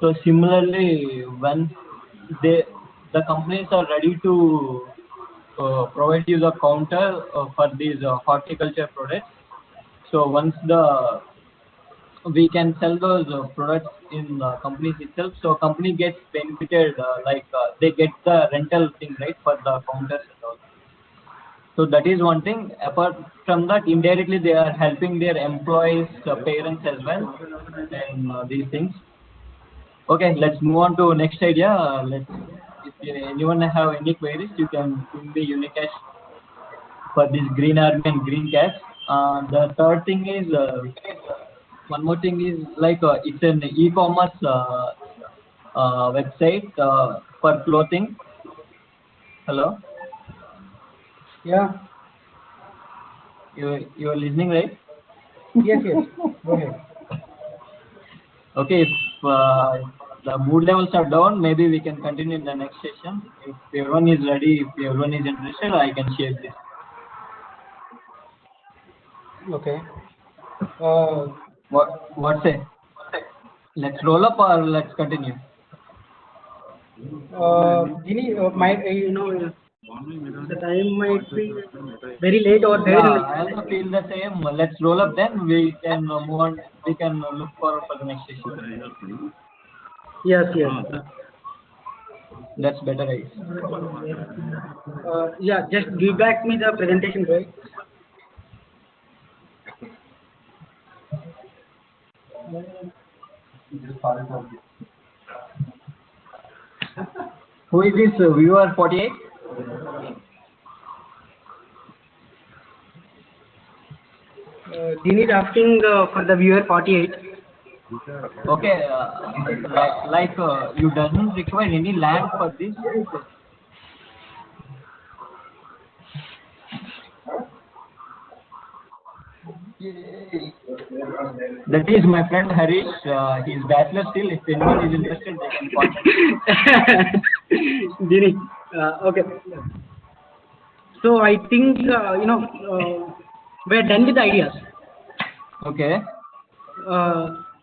So similarly, when the companies are ready to provide you the counter for these horticulture products. So once we can sell those products in companies itself. So company gets benefited, they get the rental thing, right, for the counters and all. So that is one thing. Apart from that, indirectly they are helping their employees, parents as well, and these things. Okay, let's move on to next idea. If anyone have any queries, you can ping the Unicash for this Green Army and Green Cash. The third thing is, one more thing is like it's an e-commerce website for clothing. Hello? Yeah. You are listening, right? Yes. Go ahead. Okay, if the mood levels are down, maybe we can continue in the next session. If everyone is ready, if everyone is interested, I can share this. Okay. What say? Let's roll up or let's continue? Gini, the time might be very late or there. Yeah, I also feel the same. Let's roll up then. We can move on. We can look forward for the next session. Yes. That's better, I guess. Yeah, just give back me the presentation, right? Who is this viewer 48? Dean is asking for the viewer 48. Okay, you doesn't require any land for this. That is my friend Harish. He is bachelor still. If anyone is interested, they can contact. Dini, okay. So I think we're done with the ideas. Okay.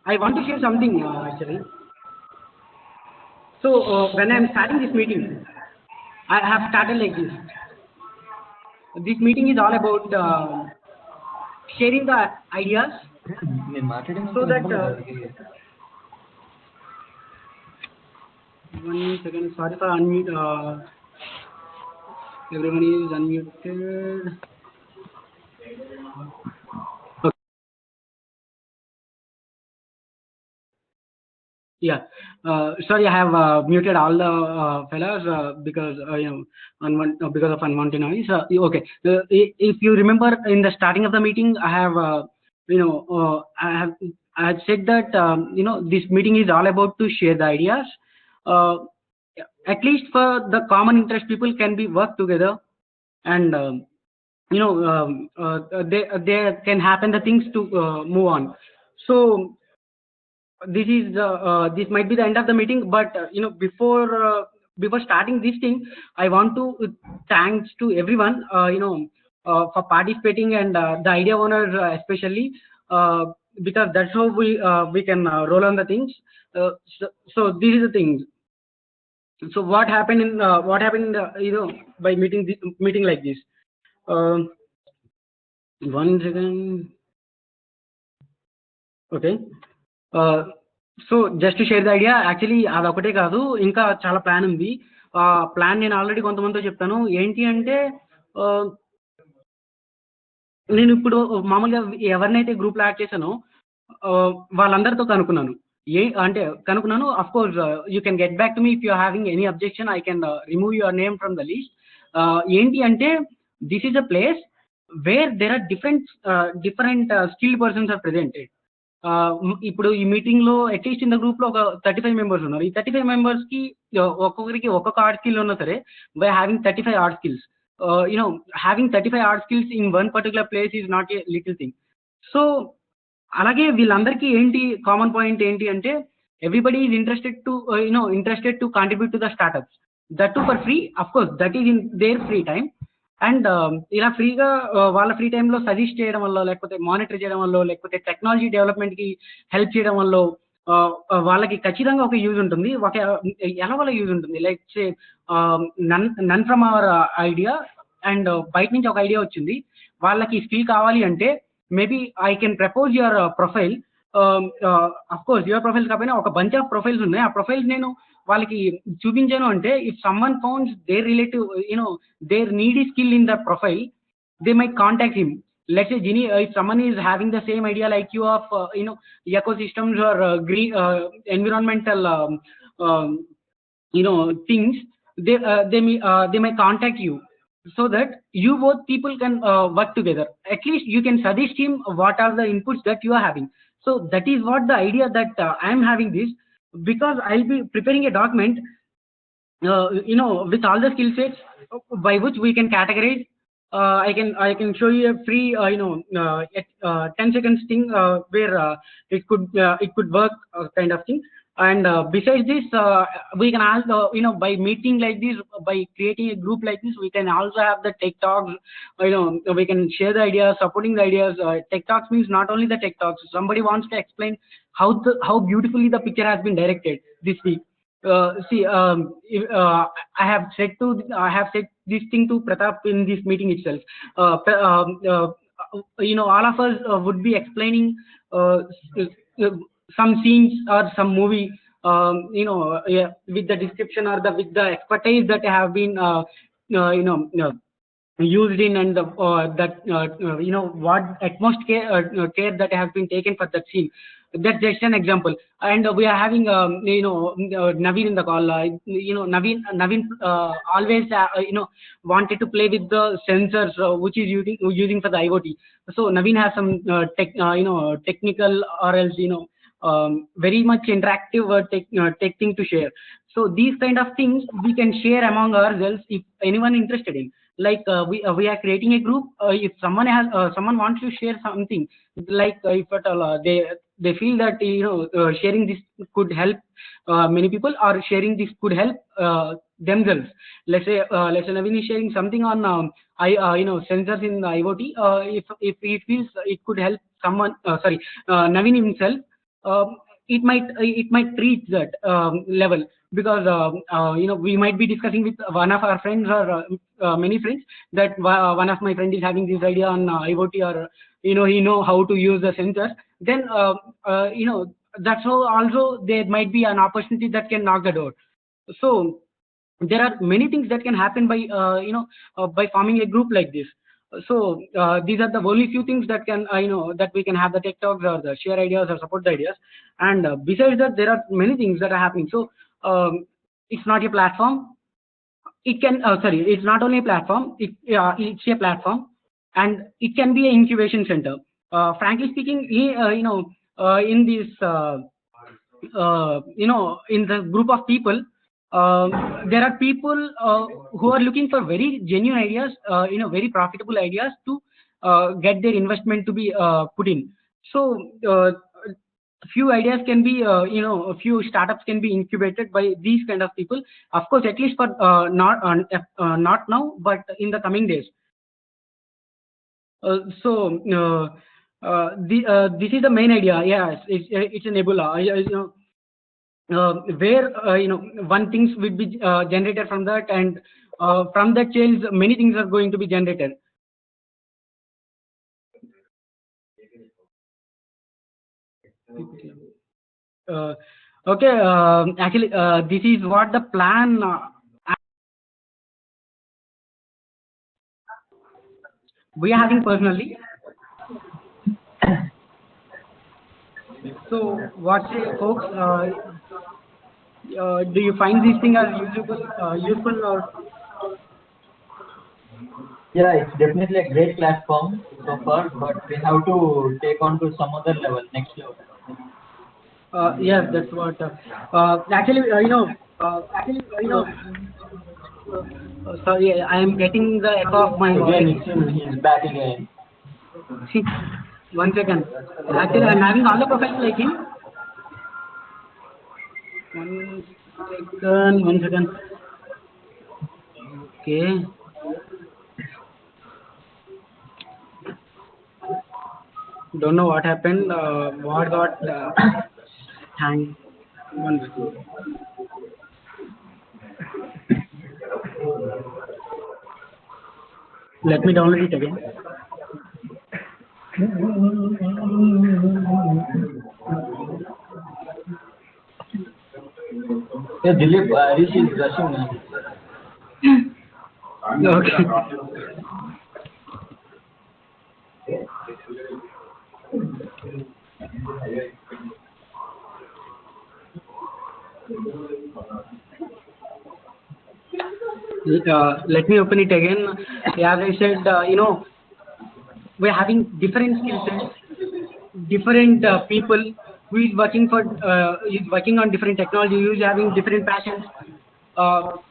I want to share something actually. So when I'm starting this meeting, I have started like this. This meeting is all about sharing the ideas so that 1 second, sorry for unmute. Everyone is unmuted. Okay. Yeah, sorry, I have muted all the fellows because because of unwanted noise. Okay, if you remember in the starting of the meeting, I have I had said that this meeting is all about to share the ideas. At least for the common interest, people can be work together, and they can happen the things to move on. So this is this might be the end of the meeting, but before starting this thing, I want to thanks to everyone for participating, and the idea owners especially, because that's how we can roll on the things. So this is the thing. So what happened in by meeting like this. 1 second. Okay. So just share the idea. Actually అది ఒకటే కాదు, ఇంకా చాలా plan ఉంది. Plan నేను already కొంతమందితో చెప్తాను. ఏంటి అంటే నేను ఇప్పుడు మామూలుగా ఎవరినైతే గ్రూప్లో యాడ్ చేశానో వాళ్ళందరితో కనుక్కున్నాను. అంటే కనుక్కున్నాను. Of course you can get back to me if you having any objection. I can remove your name from the list. ఏంటి అంటే this is a place where there are different skilled persons are presented. ఇప్పుడు ఈ meeting లో at least in the group లో ఒక 35 members ఉన్నారు. ఈ 35 members కి ఒక్కొక్కరికి ఒక్కొక్క ఆర్ట్ స్కిల్ ఉన్నా సరే by having 35 art skills, having 35 art skills in one particular place is not a little thing. So అలాగే వీళ్ళందరికీ ఏంటి కామన్ పాయింట్ ఏంటి అంటే everybody is interested to contribute to the startups, that to for free. Of course that is in there free time. And ఇలా ఫ్రీగా వాళ్ళ free టైంలో suggest చేయడం వల్ల, లేకపోతే మానిటర్ చేయడం వల్ల, లేకపోతే టెక్నాలజీ డెవలప్మెంట్కి హెల్ప్ చేయడం వల్ల వాళ్ళకి ఖచ్చితంగా ఒక యూజ్ ఉంటుంది. ఎలా వాళ్ళ యూజ్ ఉంటుంది like say none from our idea and బయట నుంచి ఒక ఐడియా వచ్చింది, వాళ్ళకి స్కిల్ కావాలి అంటే maybe I can propose your profile. Of course your profiles కాకపోయినా ఒక బంచ్ ఆఫ్ ప్రొఫైల్స్ ఉన్నాయి. ఆ ప్రొఫైల్స్ నేను వాళ్ళకి చూపించాను అంటే if someone founds their relative their needy skill in the profile, they might contact him. Let's say Ginny, if someone is having the same idea like you of ecosystems or green environmental um, things, they may contact you, so that you both people can work together. At least you can suggest him what are the inputs that you are having. So that is what the idea that I am having this, because I'll be preparing a document with all the skill sets by which we can categorize. I can show you a free 10 seconds thing where it could work kind of thing. And besides this, we can also by meeting like this, by creating a group like this, we can also have the tech talks. We can share the ideas, supporting the ideas. Tech talks means not only the tech talks. Somebody wants to explain how beautifully the picture has been directed this week. I have said this thing to Pratap in this meeting itself. All of us would be explaining some scenes or some movie, with the description or with the expertise that have been used in, and what utmost care that has been taken for that scene. That's just an example. And we are having Naveen in the call. Naveen always wanted to play with the sensors which is using for the IoT. So Naveen has some technical or else very much interactive tech thing to share. So these kind of things we can share among ourselves if anyone interested in. Like we are creating a group. If someone wants to share something, like if at all they feel that sharing this could help many people, or sharing this could help themselves. Let's say Naveen is sharing something on sensors in the IoT. If he feels it could help someone, Naveen himself, it might reach that level, because we might be discussing with one of our friends or many friends that one of my friend is having this idea on IoT, or he know how to use the sensor. Then that's how also there might be an opportunity that can knock the door. So there are many things that can happen by by forming a group like this. So these are the only few things that can that we can have the tech talks or the share ideas or support the ideas. And besides that, there are many things that are happening. So it's not a platform. It can it's not only a platform. It's a platform, and it can be an incubation center. Frankly speaking, in this in the group of people, there are people who are looking for very genuine ideas, very profitable ideas to get their investment to be put in. So few ideas can be, a few startups can be incubated by these kind of people. Of course, at least for not now, but in the coming days. This is the main idea. Yes, it's a Nebula. Where one things will be generated from that, and from that change many things are going to be generated. Okay, actually this is what the plan we are having personally. So So what say, folks? Do you find this thing as useful or? Yeah, it's definitely a great platform so far, but we have to take on to some other level, next level. Yes, that's what. Actually, sorry, I am getting the echo of my Again, voice. it's him, he's back again. See, 1 second. Actually, I'm having all the profiles like him. 1 second, 1 second. Okay. Don't know what happened. What got hang? 1 second. Let me download it again. Yeah, Dilip, Harish is rushing now. Okay. Let me open it again. As I said, we're having different skill sets, different people who is working on different technology, who is having different passions,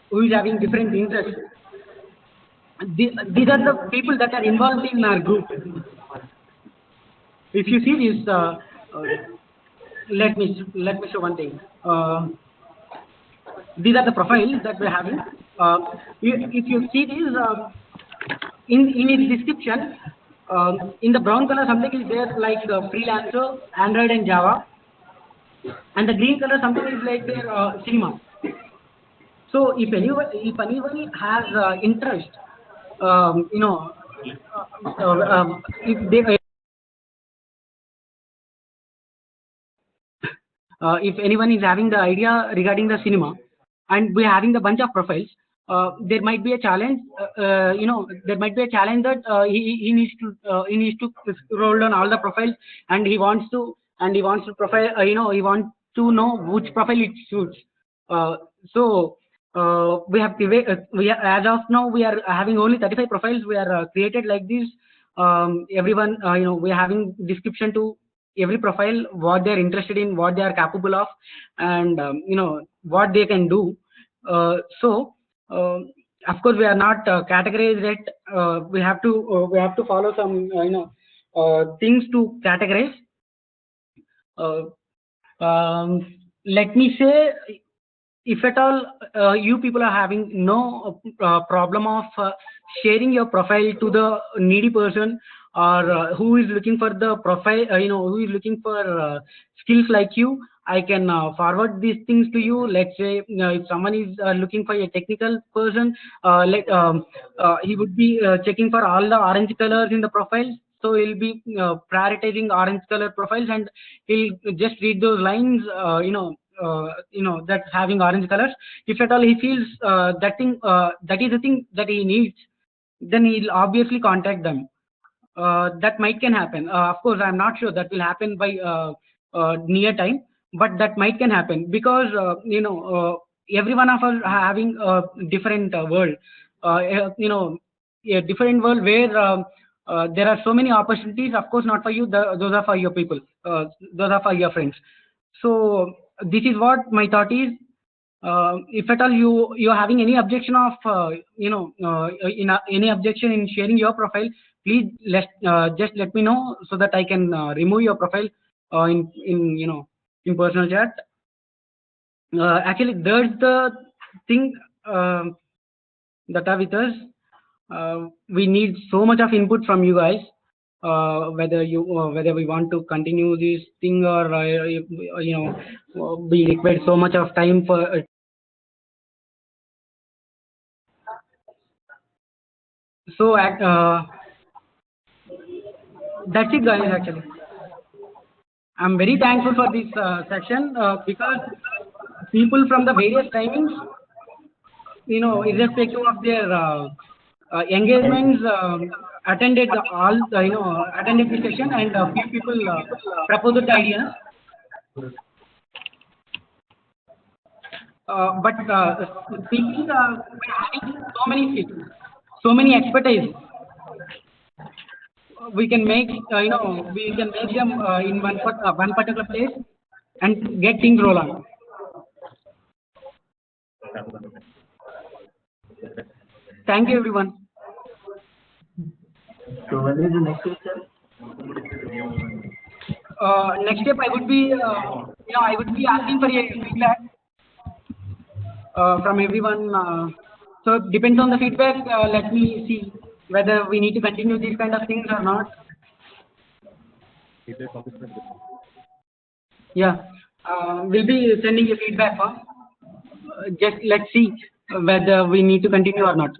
who is having different interests. These are the people that are involved in our group. If you see this, let me show one thing. These are the profiles that we're having. If you see this, in its description, in the brown color something is there like freelancer, Android and Java, and the green color something is like their cinema. So if anyone has interest, if they if anyone is having the idea regarding the cinema, and we're having the bunch of profiles, there might be a challenge. There might be a challenge that he needs to scroll down all the profiles, and he wants to profile. He wants to know which profile it suits. So as of now we are having only 35 profiles. We are created like this. Everyone, we are having description to every profile, what they're interested in, what they are capable of, and what they can do. So of course we are not categorized yet. We have to follow some things to categorize. Let me say, if at all you people are having no problem of sharing your profile to the needy person, or who is looking for the profile, who is looking for skills like you, I can forward these things to you. Let's say if someone is looking for a technical person, he would be checking for all the orange colors in the profiles. So he'll be prioritizing orange color profiles, and he'll just read those lines, that's having orange colors. If at all he feels that is the thing that he needs, then he'll obviously contact them. That might can happen. Of course, I'm not sure that will happen by near time, but that might can happen because every one of us are having a different world. A different world where there are so many opportunities. Of course, not for you. Those are for your people. Those are for your friends. So this is what my thought is. If at all you're having any objection of any objection in sharing your profile, please just let me know so that I can remove your profile in personal chat. Actually, there's the thing that are with us. We need so much of input from you guys. Whether we want to continue this thing, or we require so much of time for. So that's it, guys. Actually, I'm very thankful for this session because people from the various timings, irrespective of their engagements, attended the session, and a few people proposed ideas. But speaking by having so many skills, so many expertise, we can make we can make them in one particular place and get things roll on. Thank you, everyone. So when is the next step? Next step, I would be I would be asking for a feedback from everyone. So it depends on the feedback. Let me see whether we need to continue these kind of things or not. Yeah, we'll be sending a feedback form. Just let's see whether we need to continue or not.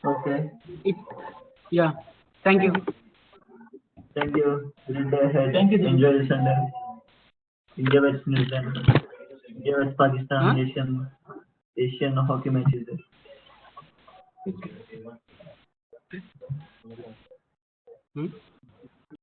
Okay. Yeah, thank you. Thank you. Good day ahead. Thank you. Enjoy the Sunday. India vs New Zealand. India vs Pakistan. Huh? Asian hockey matches. Hmm?